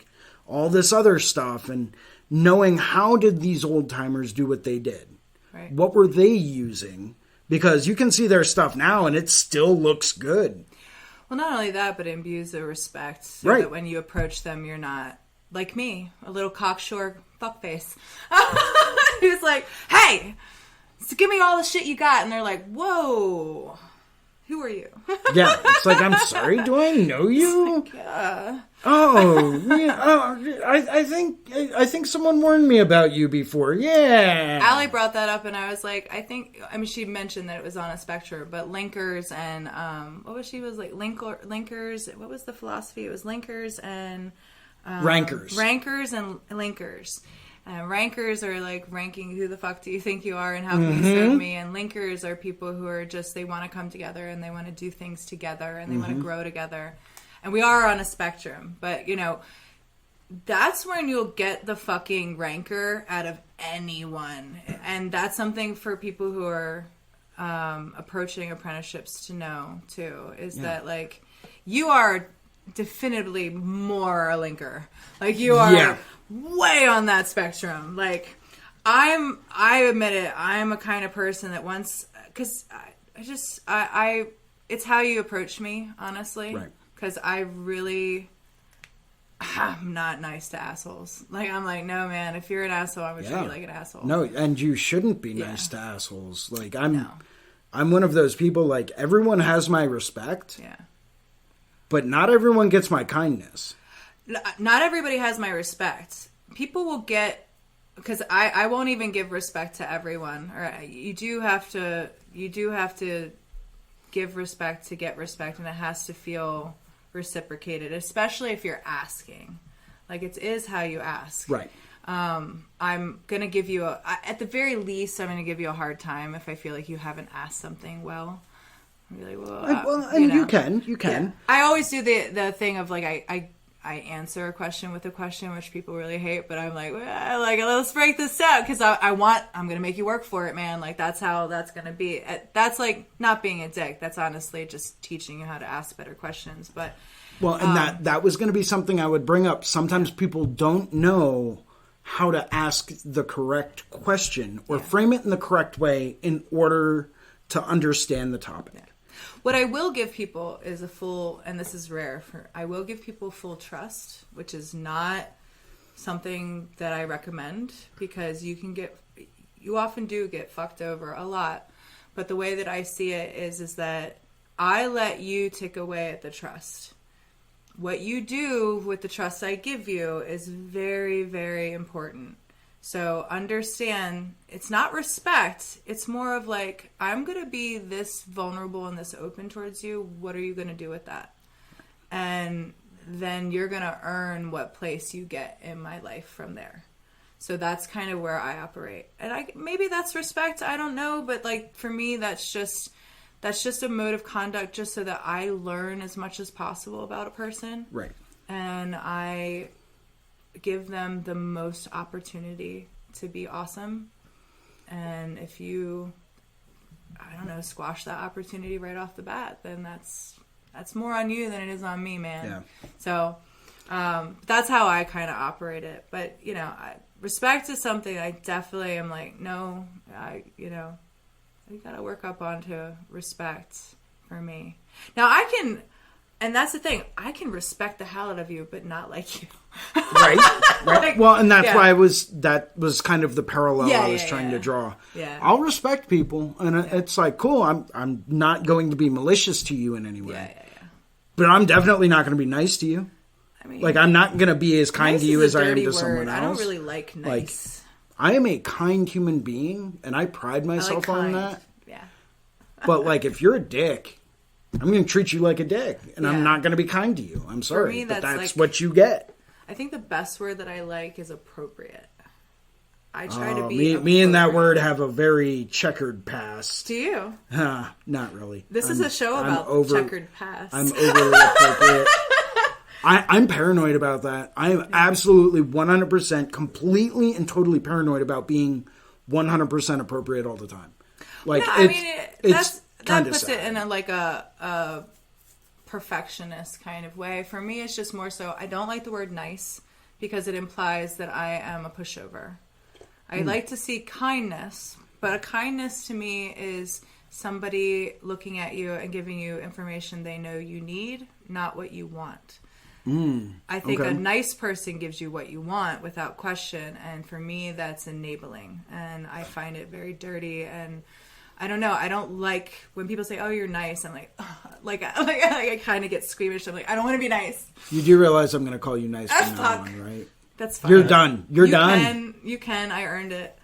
all this other stuff, and knowing how did these old timers do what they did? Right. What were they using? Because you can see their stuff now and it still looks good. Well, not only that, but it imbues a respect so that when you approach them, you're not like me, a little cocksure fuckface. Who's like, hey, so give me all the shit you got. And they're like, whoa, who are you? Yeah, it's like, I'm sorry, do I know you? Yeah. Oh, yeah. Oh, I think someone warned me about you before. Yeah. Allie brought that up, and I was like, she mentioned that it was on a spectrum, but linkers and linkers. What was the philosophy? It was linkers and rankers. Rankers and linkers. Rankers are ranking who the fuck do you think you are and how can you serve me, and linkers are people who are just, they want to come together and they want to do things together and they want to grow together. And we are on a spectrum, but that's when you'll get the fucking rancor out of anyone. And that's something for people who are approaching apprenticeships to know too, is that you are definitively more a linker. You are way on that spectrum. I admit it, I'm a kind of person that once because I it's how you approach me, honestly. Right. Because I'm not nice to assholes. Like, I'm like, no, man, if you're an asshole, I'm going to treat you like an asshole. No, and you shouldn't be nice to assholes. Like, I'm one of those people, like, everyone has my respect. Yeah. But not everyone gets my kindness. Not everybody has my respect. People will get, because I won't even give respect to everyone. Or you do have to give respect to get respect, and it has to feel reciprocated, especially if you're asking. Like, it is how you ask. Right. I'm gonna give you at the very least, I'm gonna give you a hard time if I feel like you haven't asked something well. I'll be like, well, you can. Yeah. I always do the thing of like I answer a question with a question, which people really hate, but I'm like, well, like, let's break this down, because I'm going to make you work for it, man. Like, that's how that's going to be. That's like not being a dick. That's honestly just teaching you how to ask better questions. But well, and that was going to be something I would bring up. Sometimes people don't know how to ask the correct question or frame it in the correct way in order to understand the topic. Yeah. What I will give people is and this is rare, I will give people full trust, which is not something that I recommend, because you often do get fucked over a lot. But the way that I see it is that I let you tick away at the trust. What you do with the trust I give you is very, very important. So understand, it's not respect. It's more of like, I'm going to be this vulnerable and this open towards you. What are you going to do with that? And then you're going to earn what place you get in my life from there. So that's kind of where I operate. And maybe that's respect. I don't know. But like, for me, that's just a mode of conduct, just so that I learn as much as possible about a person. Right. And I give them the most opportunity to be awesome. And if you, I don't know, squash that opportunity right off the bat, then that's more on you than it is on me, man. Yeah. So that's how I kind of operate it. But, respect is something I definitely am like, no, you gotta work up onto respect for me. Now and that's the thing, I can respect the hell out of you, but not like you. Right. Like, well, and that's why that was kind of the parallel I was trying to draw. Yeah. I'll respect people, and it's like, cool, I'm not going to be malicious to you in any way. Yeah. But I'm definitely not going to be nice to you. I mean, like, I'm not going to be as kind to you as I am to someone else. I don't really like nice. Like, I am a kind human being, and I pride myself on that. Yeah. But like, if you're a dick, I'm going to treat you like a dick, and I'm not going to be kind to you. I'm sorry, me, but that's like, what you get. I think the best word that I like is appropriate. I try to be me and that word have a very checkered past. Do you? Not really. This is a show about checkered past. I'm overly appropriate. I'm paranoid about that. I am absolutely 100%, completely and totally paranoid about being 100% appropriate all the time. Like, that puts it in a perfectionist kind of way. For me, it's just more so, I don't like the word nice, because it implies that I am a pushover. I like to see kindness, but a kindness to me is somebody looking at you and giving you information they know you need, not what you want. I think a nice person gives you what you want without question, and for me, that's enabling, and I find it very dirty. And I don't know, I don't like when people say, oh, you're nice. I'm like, I kind of get squeamish. I'm like, I don't want to be nice. You do realize I'm going to call you nice from now on, right? That's fine. You're done. You're done. You can. I earned it.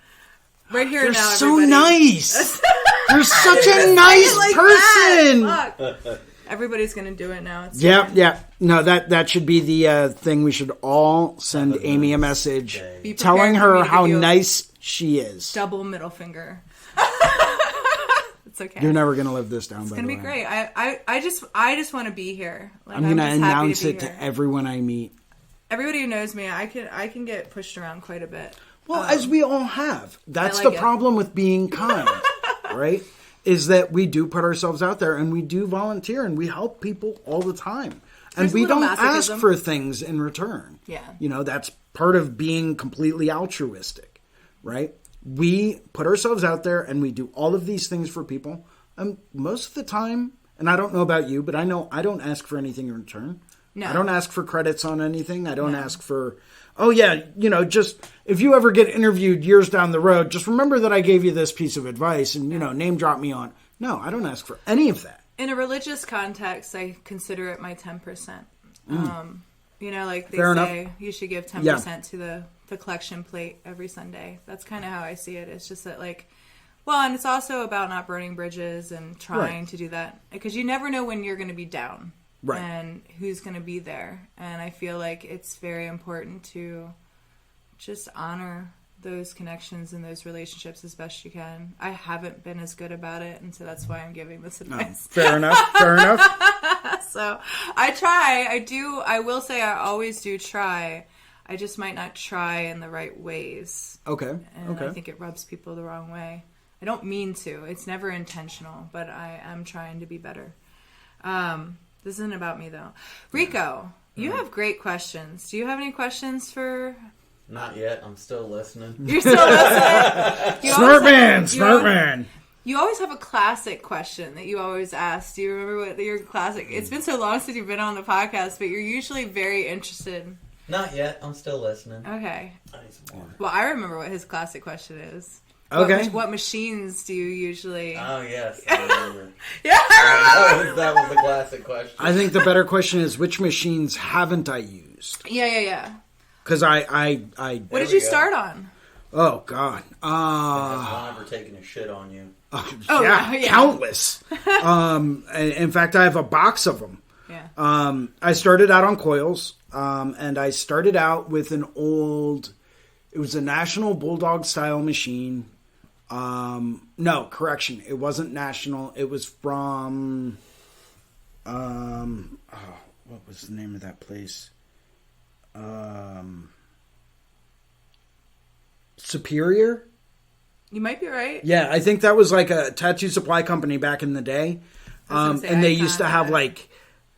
Right here You're now, so everybody. Nice. You're such a nice person. Everybody's going to do it now. It's yeah, fine. yeah. No, that should be the thing. We should all send Amy a message telling her how nice she is. Double middle finger. It's okay. You're never going to live this down. It's going to be great. I just want to be here. Like, I'm going to announce it to everyone I meet. Everybody who knows me, I can get pushed around quite a bit. Well, as we all have. That's the problem with being kind, right? Is that we do put ourselves out there, and we do volunteer, and we help people all the time. And we don't ask for things in return. Yeah. That's part of being completely altruistic, right? we put ourselves out there and we do all of these things for people. And most of the time, and I don't know about you, but I know I don't ask for anything in return. No. I don't ask for credits on anything. I don't ask for, oh yeah, just if you ever get interviewed years down the road, just remember that I gave you this piece of advice and, name drop me on. No, I don't ask for any of that. In a religious context, I consider it my 10%. Like they Fair say, enough. you should give 10% to the collection plate every Sunday. That's kind of how I see it. It's just that and it's also about not burning bridges and trying to do that. Because you never know when you're going to be down. Right. And who's going to be there. And I feel like it's very important to just honor those connections and those relationships as best you can. I haven't been as good about it, and so that's why I'm giving this advice. Fair enough. So I try. I will say I always do try. I just might not try in the right ways. Okay. And I think it rubs people the wrong way. I don't mean to. It's never intentional, but I am trying to be better. This isn't about me, though. Rico, you have great questions. Do you have any questions for... Not yet. I'm still listening. You're still listening? Smart man. You always have a classic question that you always ask. Do you remember what your classic... It's been so long since you've been on the podcast, but you're usually very interested. Not yet. I'm still listening. Okay. I need some more. Well, I remember what his classic question is. Okay. What machines do you usually... Oh, yes. I remember. Yeah, I remember. That was the classic question. I think the better question is, which machines haven't I used? Yeah. Because I What did you start on? Oh, God. Has one ever taken a shit on you? Yeah. Countless. In fact, I have a box of them. Yeah. I started out on coils, and I started out with an old... It was a National Bulldog style machine. No, correction. It wasn't National. It was from... what was the name of that place? Superior? You might be right. Yeah, I think that was like a tattoo supply company back in the day. And they used to have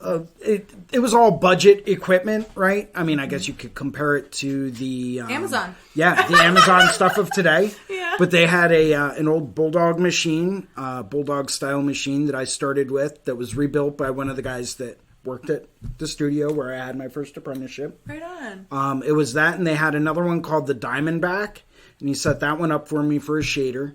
it was all budget equipment, right? I mean, I guess you could compare it to the... Amazon. Yeah, the Amazon stuff of today. Yeah. But they had an old Bulldog machine, Bulldog-style machine that I started with that was rebuilt by one of the guys that worked at the studio where I had my first apprenticeship. Right on. It was that, and they had another one called the Diamondback, and he set that one up for me for a shader.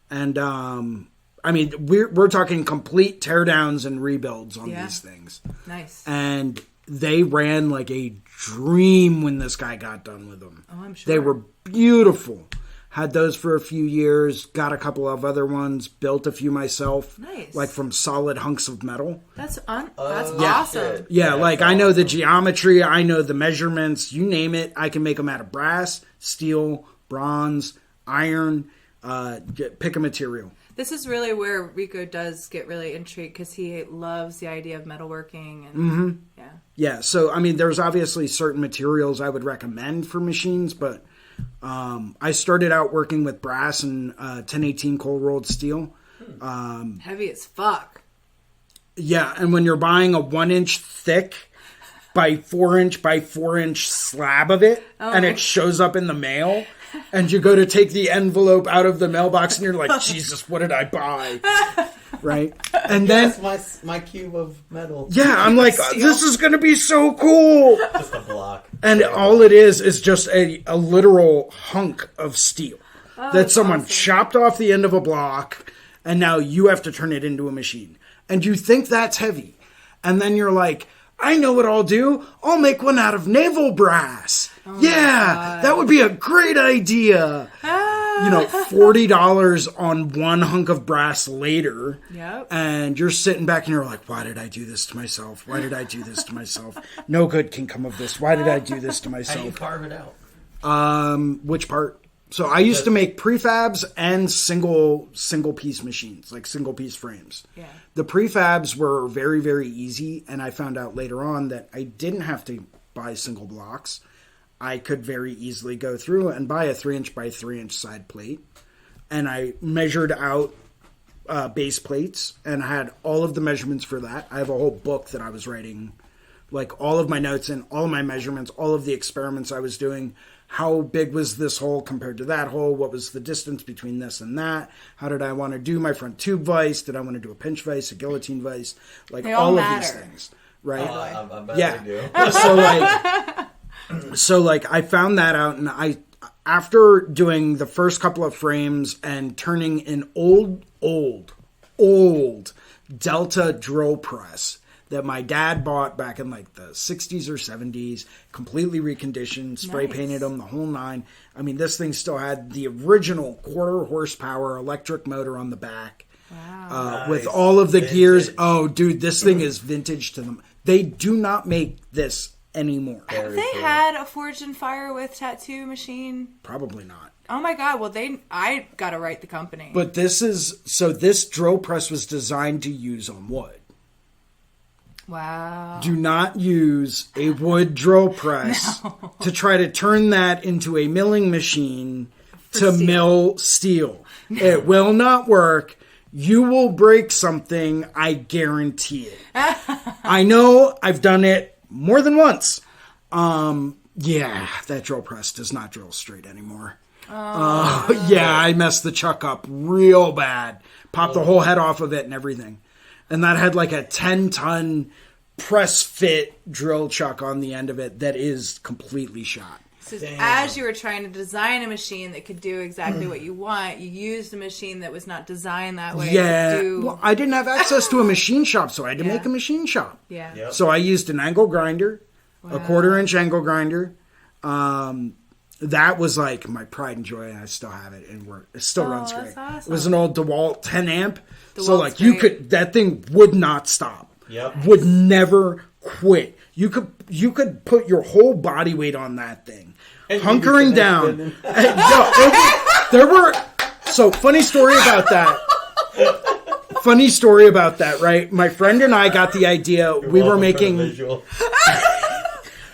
And... I mean, we're talking complete teardowns and rebuilds on these things. Nice. And they ran like a dream when this guy got done with them. Oh, I'm sure. They were beautiful. Had those for a few years. Got a couple of other ones. Built a few myself. Nice. Like from solid hunks of metal. That's awesome. Yeah, like I know the geometry. I know the measurements. You name it. I can make them out of brass, steel, bronze, iron. Pick a material. This is really where Rico does get really intrigued because he loves the idea of metalworking. And, Yeah, so, I mean, there's obviously certain materials I would recommend for machines, but I started out working with brass and 1018 cold-rolled steel. Heavy as fuck. Yeah, and when you're buying a 1-inch thick by 4-inch by 4-inch slab of it, and it shows up in the mail... And you go to take the envelope out of the mailbox, and you're like, Jesus, what did I buy? Right? And then... my cube of metal. Yeah, I'm like, this is going to be so cool. Just a block. And all it is just a literal hunk of steel that someone chopped off the end of a block, and now you have to turn it into a machine. And you think that's heavy. And then you're like... I know what I'll do. I'll make one out of naval brass. That would be a great idea. $40 on one hunk of brass later. Yep. And you're sitting back and you're like, why did I do this to myself? Why did I do this to myself? No good can come of this. Why did I do this to myself? How do you carve it out? Which part? So I used to make prefabs and single piece machines, like single piece frames. Yeah. The prefabs were very, very easy, and I found out later on that I didn't have to buy single blocks. I could very easily go through and buy a 3-inch by 3-inch side plate, and I measured out base plates, and I had all of the measurements for that. I have a whole book that I was writing, like all of my notes and all of my measurements, all of the experiments I was doing. how big was this hole compared to that hole? What was the distance between this and that? How did I want to do my front tube vise? Did I want to do a pinch vise, a guillotine vise? Like all of these things, right? I bet they do. So like I found that out, and after doing the first couple of frames and turning an old Delta drill press that my dad bought back in like the 60s or 70s, completely reconditioned, spray painted them, the whole nine. I mean, this thing still had the original 1/4 horsepower electric motor on the back. Wow. With all of the gears. Oh, dude, this thing is vintage to them. They do not make this anymore. Have they had a Forged in Fire with tattoo machine? Probably not. Oh my God! Well, I gotta write the company. But this drill press was designed to use on wood. Wow. Do not use a wood drill press to try to turn that into a milling machine to mill steel. No. It will not work. You will break something, I guarantee it. I know, I've done it more than once. Yeah, that drill press does not drill straight anymore. Yeah, I messed the chuck up real bad. Popped the whole head off of it and everything. And that had like a 10-ton press fit drill chuck on the end of it that is completely shot. So as you were trying to design a machine that could do exactly what you want, you used a machine that was not designed that way. Yeah. Well, I didn't have access to a machine shop, so I had to make a machine shop. Yeah. Yep. So I used an angle grinder, a 1/4-inch angle grinder. That was like my pride and joy, and I still have it, and it still runs great. Awesome. It was an old DeWalt 10 amp, so like great. that thing would not stop. Yep. Would never quit. You could put your whole body weight on that thing, hunkering down. So funny story about that. Funny story about that, right? My friend and I got the idea. We were making.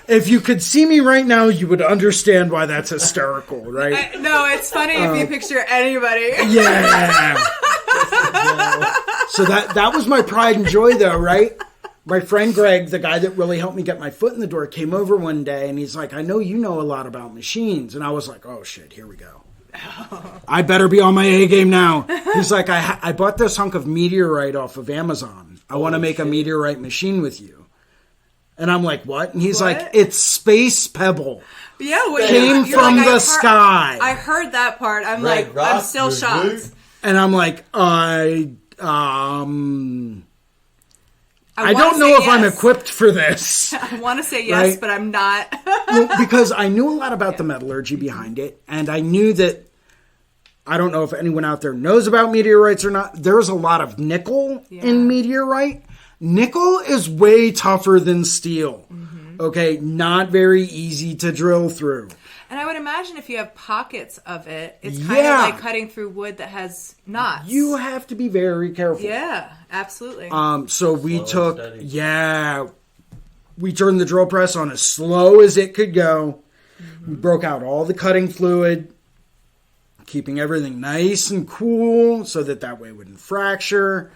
If you could see me right now, you would understand why that's hysterical, right? No, it's funny if you picture anybody. Yeah. So that was my pride and joy, though, right? My friend Greg, the guy that really helped me get my foot in the door, came over one day, and he's like, I know you know a lot about machines. And I was like, oh, shit, here we go. I better be on my A game now. He's like, I bought this hunk of meteorite off of Amazon. I want to make a meteorite machine with you. And I'm like, what? And he's like, it's Space Pebble. Yeah, came from the sky. I heard that part. I'm like, I'm still shocked. And I'm like, I don't know if I'm equipped for this. I want to say yes, but I'm not. Because I knew a lot about the metallurgy behind it, and I knew that, I don't know if anyone out there knows about meteorites or not, there's a lot of nickel in meteorite. Nickel is way tougher than steel. Mm-hmm. Okay, not very easy to drill through. And I would imagine if you have pockets of it, it's kind of like cutting through wood that has knots. You have to be very careful. Yeah, absolutely. So we we turned the drill press on as slow as it could go. Mm-hmm. We broke out all the cutting fluid, keeping everything nice and cool so that way it wouldn't fracture.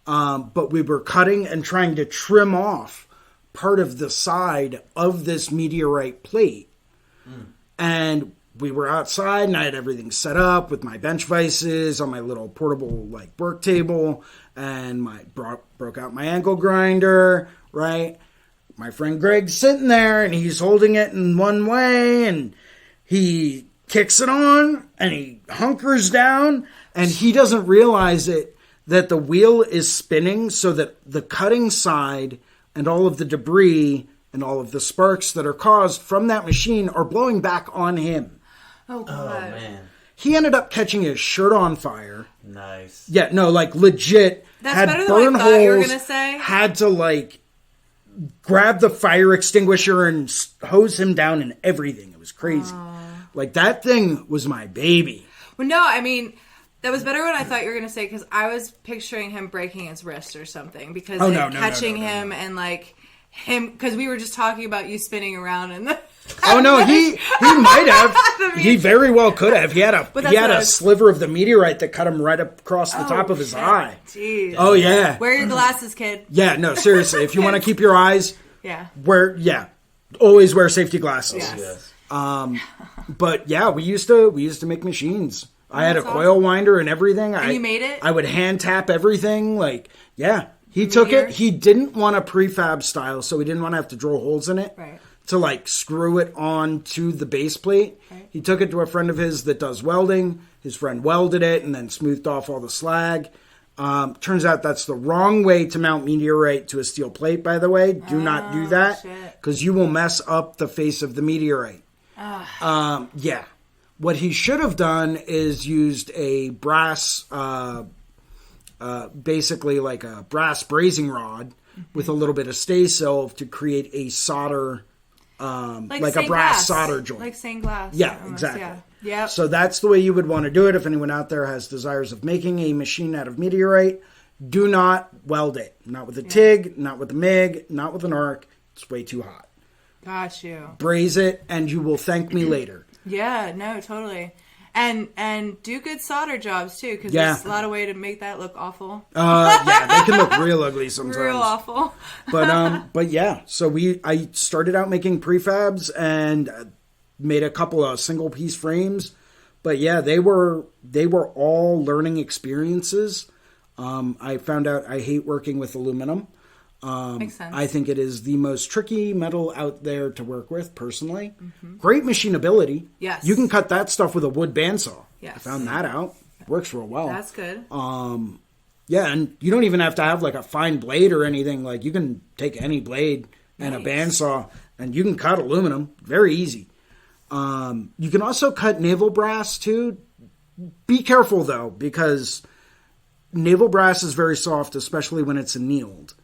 But we were cutting and trying to trim off part of the side of this meteorite plate. And we were outside, and I had everything set up with my bench vices on my little portable work table, and broke out my angle grinder, right? My friend Greg's sitting there, and he's holding it in one way, and he kicks it on, and he hunkers down, and he doesn't realize that the wheel is spinning so that the cutting side and all of the debris and all of the sparks that are caused from that machine are blowing back on him. Oh, God. Oh, man. He ended up catching his shirt on fire. Nice. Yeah, no, legit. That's had better burn than I thought you were holes, going to say. Had to, grab the fire extinguisher and hose him down and everything. It was crazy. That thing was my baby. Well, no, I mean, that was better than I thought you were going to say, because I was picturing him breaking his wrist or something, because catching him and, him, because we were just talking about you spinning around and the... Oh no, he might have. He very well could have. He had a sliver of the meteorite that cut him right across the top of his eye. Jeez. Oh yeah. Wear your glasses, kid. Yeah, no, seriously. If you want to keep your eyes, always wear safety glasses. Yes. But yeah, we used to make machines. I had a coil winder and everything. And you made it? I would hand tap everything. He took it. He didn't want a prefab style, so he didn't want to have to drill holes in it. Right. To screw it onto the base plate. Right. He took it to a friend of his that does welding. His friend welded it and then smoothed off all the slag. Turns out that's the wrong way to mount meteorite to a steel plate, by the way. Do not do that because you will mess up the face of the meteorite. Yeah. What he should have done is used a brass, basically like a brass brazing rod with a little bit of stay silver to create a solder, like a brass solder joint. Like stained glass. Yeah, almost, exactly. Yeah. Yep. So that's the way you would want to do it. If anyone out there has desires of making a machine out of meteorite, do not weld it. Not with a TIG, not with a MIG, not with an arc. It's way too hot. Got you. Braze it, and you will thank me later. Yeah, no, totally. And do good solder jobs, too, because there's a lot of way to make that look awful. Yeah, they can look real ugly sometimes. Real awful. But yeah, so I started out making prefabs and made a couple of single piece frames. But yeah, they were all learning experiences. I found out I hate working with aluminum. Makes sense. I think it is the most tricky metal out there to work with, personally. Mm-hmm. Great machinability. Yes. You can cut that stuff with a wood bandsaw. Yes. I found that out. Works real well. That's good. Yeah, and you don't even have to have a fine blade or anything. You can take any blade and a bandsaw, and you can cut aluminum. Very easy. You can also cut naval brass, too. Be careful, though, because naval brass is very soft, especially when it's annealed.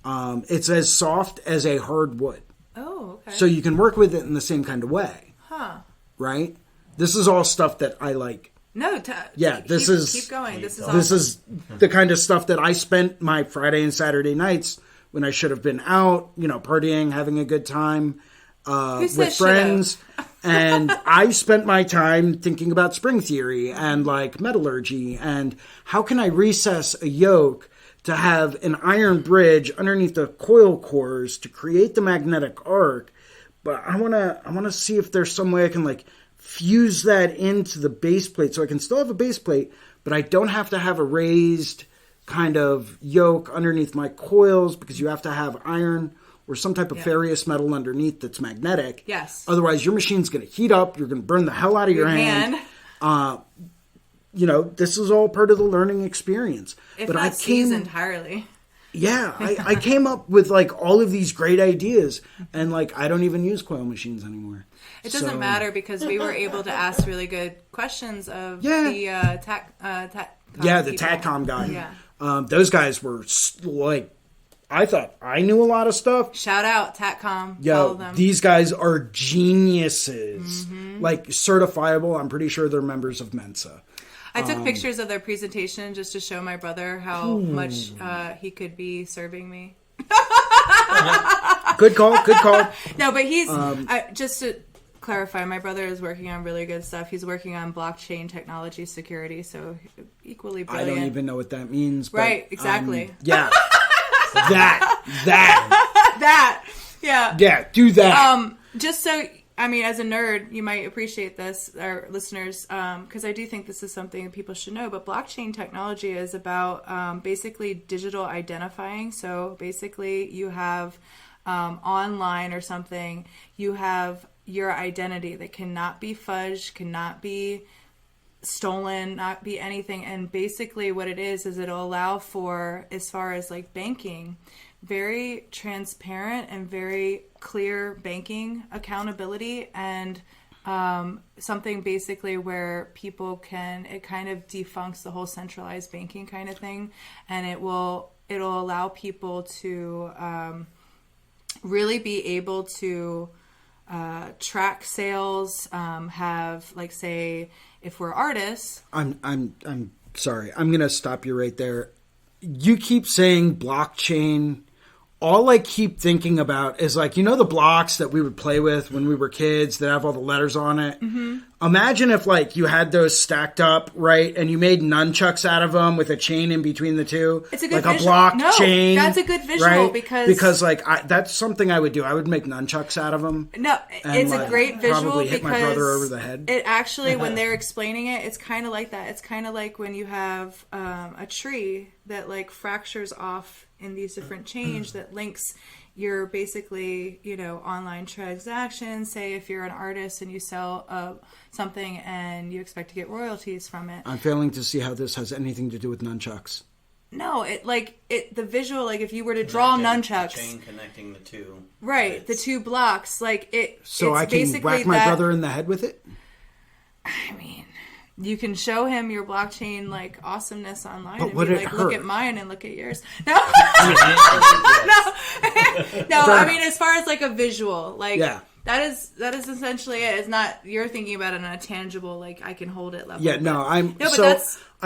It's as soft as a hard wood. Oh, okay. So you can work with it in the same kind of way. Huh. Right? This is all stuff that I like. No, keep going. This is awesome. This is the kind of stuff that I spent my Friday and Saturday nights when I should have been out, partying, having a good time with friends. And I spent my time thinking about spring theory and metallurgy and how can I recess a yoke to have an iron bridge underneath the coil cores to create the magnetic arc. But I want to see if there's some way I can fuse that into the base plate so I can still have a base plate, but I don't have to have a raised kind of yoke underneath my coils because you have to have iron or some type of ferrous metal underneath that's magnetic. Yes. Otherwise, your machine's going to heat up. You're going to burn the hell out of your hand. This is all part of the learning experience. If not seasoned entirely. Yeah, I came up with all of these great ideas, and I don't even use coil machines anymore. It doesn't matter because we were able to ask really good questions of the TACCOM the TACCOM guy. Yeah. Those guys were I thought I knew a lot of stuff. Shout out TACCOM. Follow them. These guys are geniuses. Mm-hmm. Certifiable. I'm pretty sure they're members of Mensa. I took pictures of their presentation just to show my brother how much he could be serving me. Good call. No, but he's just to clarify, my brother is working on really good stuff. He's working on blockchain technology security, so equally brilliant. I don't even know what that means. But, right, exactly. Yeah. that. Yeah. Yeah, do that. Just so, as a nerd, you might appreciate this, our listeners, because I do think this is something that people should know, but blockchain technology is about basically digital identifying. So basically you have online or something, you have your identity that cannot be fudged, cannot be stolen, not be anything. And basically what it is it'll allow for, as far as banking, very transparent and very clear banking accountability, and something basically where people it kind of defuncts the whole centralized banking kind of thing, and it'll allow people to really be able to track sales, have say if we're artists. I'm sorry. I'm going to stop you right there. You keep saying blockchain. All I keep thinking about is the blocks that we would play with when we were kids that have all the letters on it. Mm-hmm. Imagine if, like, you had those stacked up, right, and you made nunchucks out of them with a chain in between the two. It's a good like visual. A block No, chain. that's a good visual, right? because like, that's something I would do. I would make nunchucks out of them. No, it's a great visual probably because hit my brother over the head. It actually, when they're explaining it, it's kind of like that. It's kind of like when you have a tree that, like, fractures off in these different chains that links your basically, online transactions. Say if you're an artist and you sell something and you expect to get royalties from it. I'm failing to see how this has anything to do with nunchucks. No, the visual, like, if you were to draw nunchucks, the chain connecting the two, right, the two blocks, like it. So it's I can basically whack my brother in the head with it. I mean, you can show him your blockchain, like, awesomeness online, but and would be it like, hurt? look at mine and look at yours. No, no. I mean, as far as, like, a visual, like, that is essentially it. It's not, you're thinking about it on a tangible, like, I can hold it level. Yeah, no, I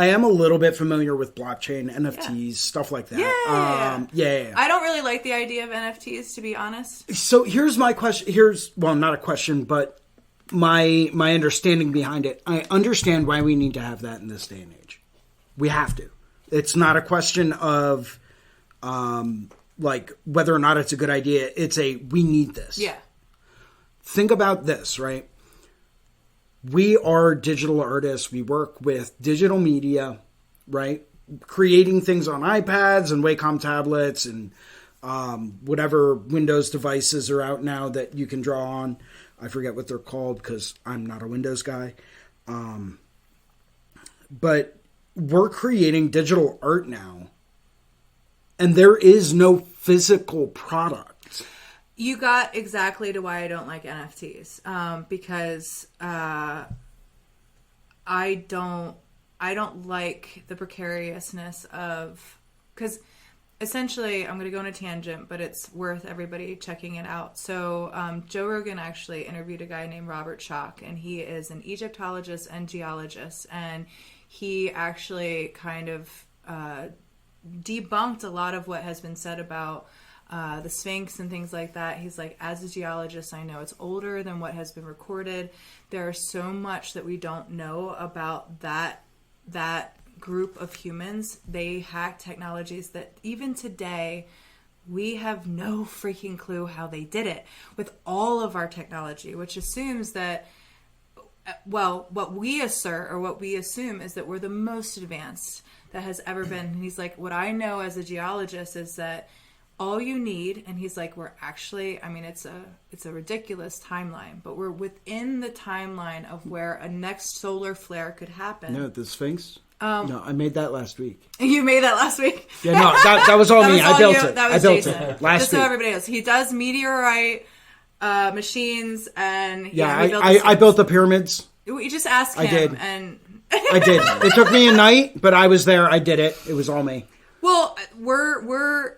am a little bit familiar with blockchain, NFTs, stuff like that. Yeah. I don't really like the idea of NFTs, to be honest. So here's my question. Not a question, but my understanding behind it. I understand why we need to have that in this day and age. We have to. It's not a question of like whether or not it's a good idea. It's we need this. Yeah. Think about this, right? We are digital artists. We work with digital media, right? Creating things on iPads and Wacom tablets and whatever Windows devices are out now that you can draw on. I forget what they're called because I'm not a Windows guy. But we're creating digital art now. And there is no physical product. You got exactly to why I don't like NFTs. Because I don't like the precariousness of... Because essentially, I'm going to go on a tangent, but it's worth everybody checking it out. So Joe Rogan actually interviewed a guy named Robert Schoch, and he is an Egyptologist and geologist. And he actually kind of debunked a lot of what has been said about the Sphinx and things like that. He's like, as a geologist, I know it's older than what has been recorded. There is so much that we don't know about that group of humans. They hack technologies that even today we have no freaking clue how they did it with all of our technology, which assumes that, well, what we assert or what we assume is that we're the most advanced that has ever been. And he's like, what I know as a geologist is that all you need, and he's like, we're actually, I mean, it's a ridiculous timeline, but we're within the timeline of where a next solar flare could happen. No, the Sphinx? No, I made that last week. You made that last week? Yeah, no, that was all me. I built it. That was I built Jason. it last Just week. so everybody knows, he does meteorite machines, and I built the pyramids. We just asked him. I did. And I did. It took me a night, but I was there. I did it. It was all me. Well, we're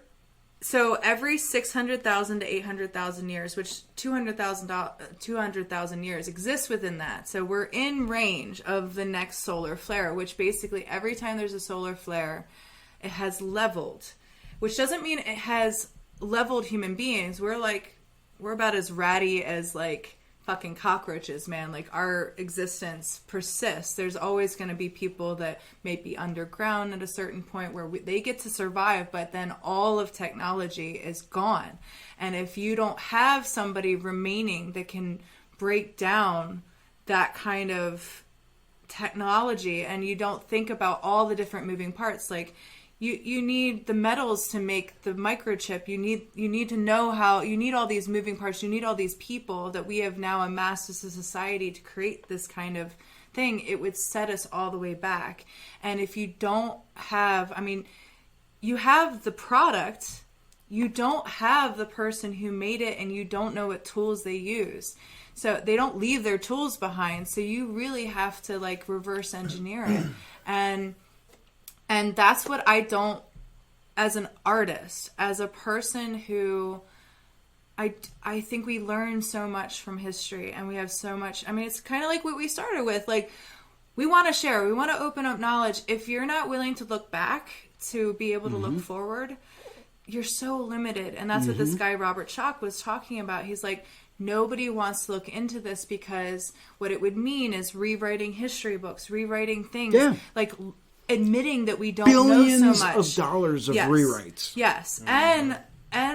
so every 600,000 to 800,000 years, which 200,000 years exists within that. So we're in range of the next solar flare, which basically every time there's a solar flare, it has leveled, which doesn't mean it has leveled human beings. We're about as ratty as like fucking cockroaches, man. Like, our existence persists. There's always going to be people that may be underground at a certain point where they get to survive, but then all of technology is gone. And if you don't have somebody remaining that can break down that kind of technology, and you don't think about all the different moving parts, like you need the metals to make the microchip. You need to know how, you need all these moving parts. You need all these people that we have now amassed as a society to create this kind of thing. It would set us all the way back. And if you don't have, I mean, you have the product, you don't have the person who made it, and you don't know what tools they use. So they don't leave their tools behind. So you really have to like reverse engineer it. And that's what I don't, as an artist, as a person who, I think we learn so much from history, and we have so much, I mean, it's kind of like what we started with, like, we want to share, we want to open up knowledge. If you're not willing to look back to be able to look forward, you're so limited. And that's what this guy, Robert Schoch, was talking about. He's like, nobody wants to look into this because what it would mean is rewriting history books, rewriting things, like admitting that we don't billions know so much. of dollars of rewrites. Yes, and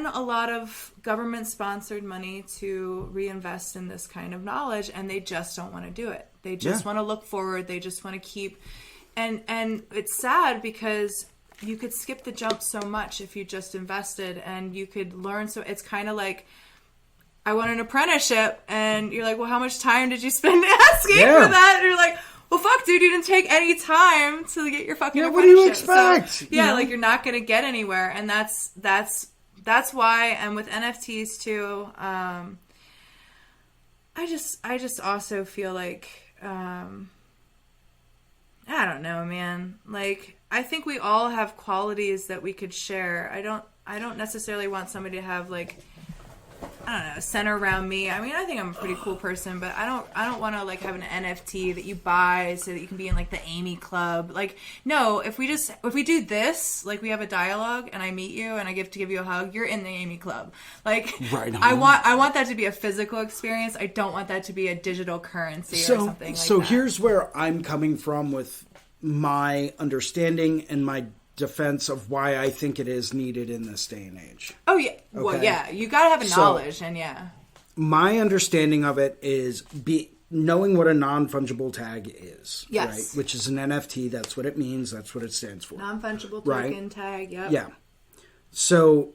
a lot of government-sponsored money to reinvest in this kind of knowledge, and they just don't want to do it. They just want to look forward. They just want to keep... And it's sad because you could skip the jump so much if you just invested, and you could learn. So it's kind of like, I want an apprenticeship, and you're like, well, how much time did you spend asking for that? And you're like... Well, fuck, dude, you didn't take any time to get your fucking apprenticeship. What do you expect? So, like, you're not going to get anywhere. And that's why, and with NFTs too, I just also feel like, I don't know, man. Like, I think we all have qualities that we could share. I don't necessarily want somebody to have, like, I don't know, center around me. I mean, I think I'm a pretty cool person, but I don't want to like have an NFT that you buy so that you can be in like the Amy Club. Like, no, if we do this, like we have a dialogue and I meet you and I give you a hug, you're in the Amy Club. Like, right on. I want that to be a physical experience. I don't want that to be a digital currency or something like that. So here's where I'm coming from with my understanding and my defense of why I think it is needed in this day and age. Oh, yeah. Okay? Well, yeah. You got to have a knowledge, and my understanding of it is knowing what a non-fungible tag is. Yes. Right? Which is an NFT. That's what it means. That's what it stands for. Non-fungible token tag, yep. Yeah. So,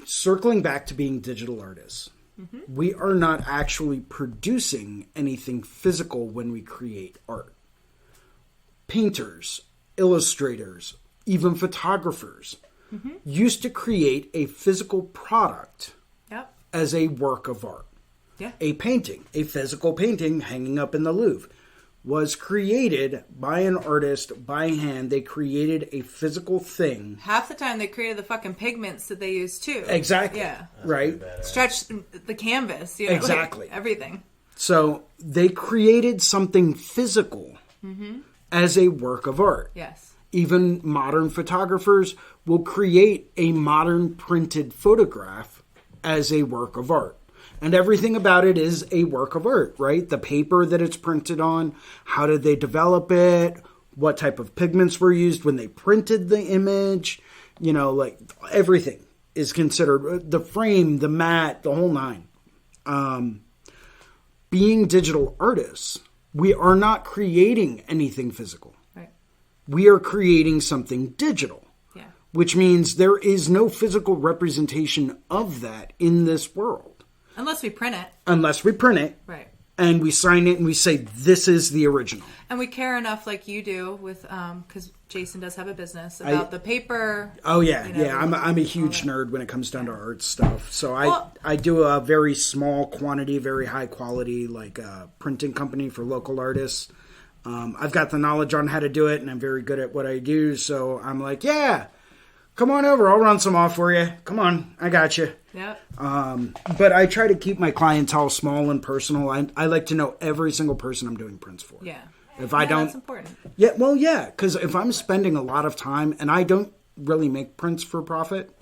circling back to being digital artists, we are not actually producing anything physical when we create art. Painters, illustrators, even photographers used to create a physical product as a work of art. Yeah. A painting, a physical painting hanging up in the Louvre was created by an artist by hand. They created a physical thing. Half the time they created the fucking pigments that they use too. Exactly. Yeah. Right. Stretch the canvas. You know, exactly. Like everything. So they created something physical as a work of art. Yes. Even modern photographers will create a modern printed photograph as a work of art. And everything about it is a work of art, right? The paper that it's printed on, how did they develop it, what type of pigments were used when they printed the image, like everything is considered, the frame, the mat, the whole nine. Being digital artists, we are not creating anything physical. Right. We are creating something digital. Yeah. Which means there is no physical representation of that in this world. Unless we print it. Unless we print it. Right. And we sign it and we say, this is the original. And we care enough like you do with, because Jason does have a business, about the paper. Oh, yeah. I'm a huge nerd when it comes down to art stuff. So I do a very small quantity, very high quality, like printing company for local artists. I've got the knowledge on how to do it and I'm very good at what I do. So I'm like, yeah, come on over. I'll run some off for you. Come on. I got you. Yep. But I try to keep my clientele small and personal. I like to know every single person I'm doing prints for. Yeah. If I don't, that's important. Yeah, well, yeah, because if I'm spending a lot of time, and I don't really make prints for profit,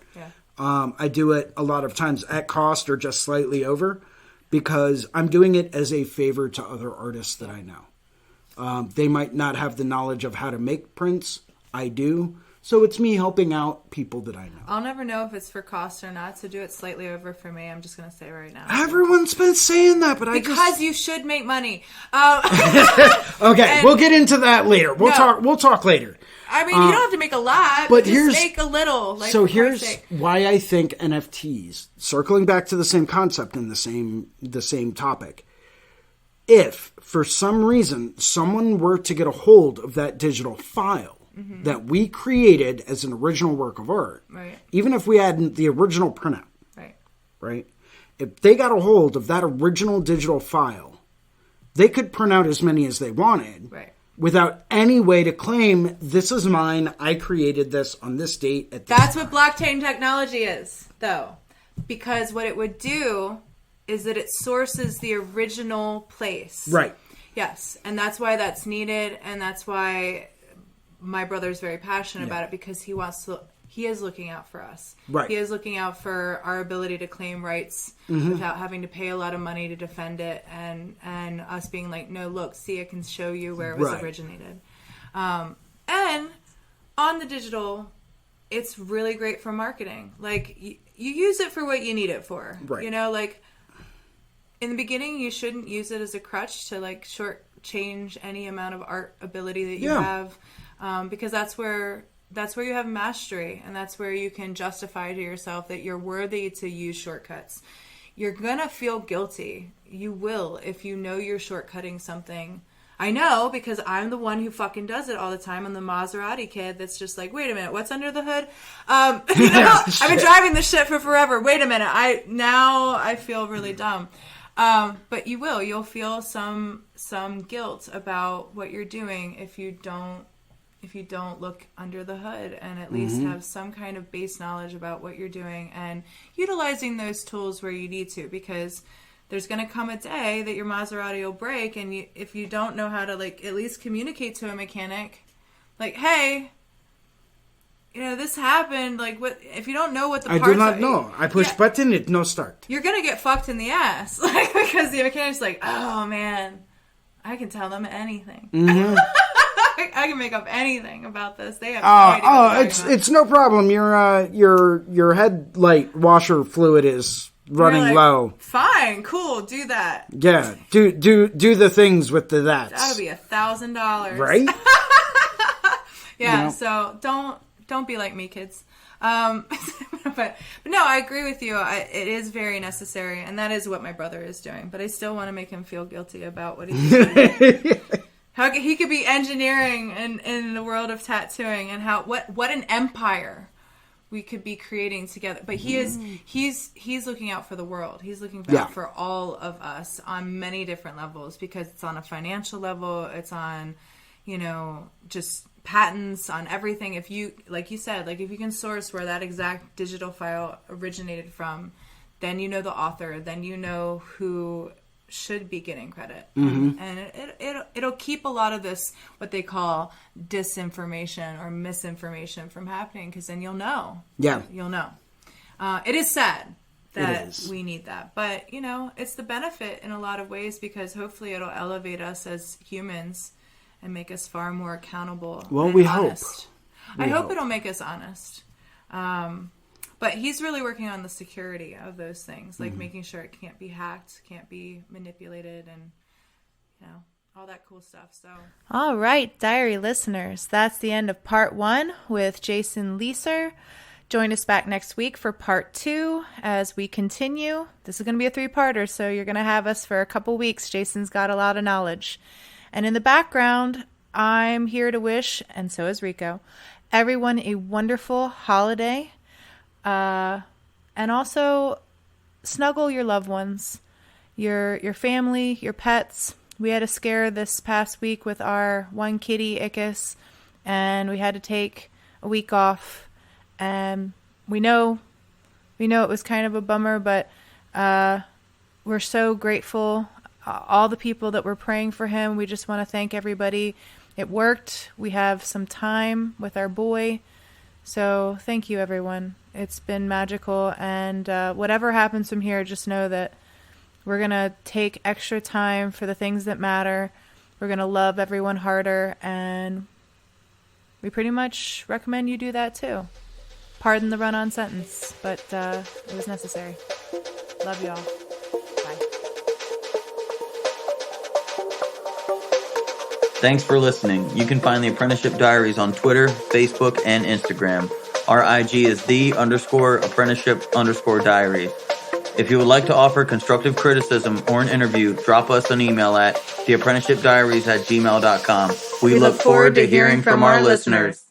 I do it a lot of times at cost or just slightly over, because I'm doing it as a favor to other artists that I know. They might not have the knowledge of how to make prints. I do. So it's me helping out people that I know. I'll never know if it's for cost or not, so do it slightly over for me. I'm just going to say right now. Everyone's been saying that, but because you should make money. Okay, we'll get into that later. We'll talk later. I mean, you don't have to make a lot, but just make a little. Like, so here's why I think NFTs, circling back to the same concept and the same topic. If, for some reason, someone were to get a hold of that digital file, that we created as an original work of art, right? Even if we had the original printout, right? If they got a hold of that original digital file, they could print out as many as they wanted, right? Without any way to claim, this is mine, I created this on this date at this That's time. what blockchain technology is, though. Because what it would do is that it sources the original place. Right. Yes, and that's why that's needed, and that's why my brother's very passionate about it, because he wants to he is looking out for us. Right. He is looking out for our ability to claim rights without having to pay a lot of money to defend it, and us being like, no, look, see, I can show you where it was originated. And on the digital, it's really great for marketing. Like, you use it for what you need it for. Right. You know, like, in the beginning, you shouldn't use it as a crutch to, like, shortchange any amount of art ability that you have, because that's where you have mastery, and that's where you can justify to yourself that you're worthy to use shortcuts. You're gonna feel guilty. You will, if you know you're shortcutting something. I know, because I'm the one who fucking does it all the time. I'm the Maserati kid that's just like, wait a minute, what's under the hood? I've been driving this shit for forever. Wait a minute, I feel really dumb. But you'll feel some guilt about what you're doing if you don't look under the hood and at least have some kind of base knowledge about what you're doing and utilizing those tools where you need to, because there's going to come a day that your Maserati will break, and if you don't know how to, like, at least communicate to a mechanic, like, hey, you know, this happened, like, what, if you don't know what the parts are. I do not know. I push button, it no start. You're going to get fucked in the ass, like, because the mechanic's like, oh, man, I can tell them anything. I can make up anything about this. They have no idea it's no problem. Your headlight washer fluid is running like, low. Fine, cool, do that. Yeah, do the things with the that. That'll be $1,000, right? Yeah, you know? So don't be like me, kids. But no, I agree with you. It is very necessary, and that is what my brother is doing. But I still want to make him feel guilty about what he's doing. How he could be engineering in the world of tattooing, and what an empire we could be creating together. But he's looking out for the world. He's looking out for all of us on many different levels, because it's on a financial level, it's on, you know, just patents, on everything. If you, like you said, like, if you can source where that exact digital file originated from, then you know the author, then you know who should be getting credit. And it'll keep a lot of this, what they call disinformation or misinformation, from happening, because then you'll know. You'll know. It is sad that we need that, but, you know, it's the benefit in a lot of ways, because hopefully it'll elevate us as humans and make us far more accountable. Well, we honest. I hope it'll make us honest. But he's really working on the security of those things, like making sure it can't be hacked, can't be manipulated, and, you know, all that cool stuff. So, all right, diary listeners, that's the end of part 1 with Jason Leeser. Join us back next week for part 2 as we continue. This is going to be a 3-parter, so you're going to have us for a couple weeks. Jason's got a lot of knowledge. And in the background, I'm here to wish, and so is Rico, everyone a wonderful holiday. And also snuggle your loved ones, your family, your pets. We had a scare this past week with our one kitty, Ickis, and we had to take a week off. And we know it was kind of a bummer, but we're so grateful. All the people that were praying for him, we just want to thank everybody. It worked. We have some time with our boy. So thank you, everyone. It's been magical, and whatever happens from here, just know that we're going to take extra time for the things that matter. We're going to love everyone harder, and we pretty much recommend you do that too. Pardon the run-on sentence, but it was necessary. Love y'all. Bye. Thanks for listening. You can find the Apprenticeship Diaries on Twitter, Facebook, and Instagram. Our IG is _apprenticeship_diary. If you would like to offer constructive criticism or an interview, drop us an email at theapprenticeshipdiaries@gmail.com. We look forward to hearing from our listeners.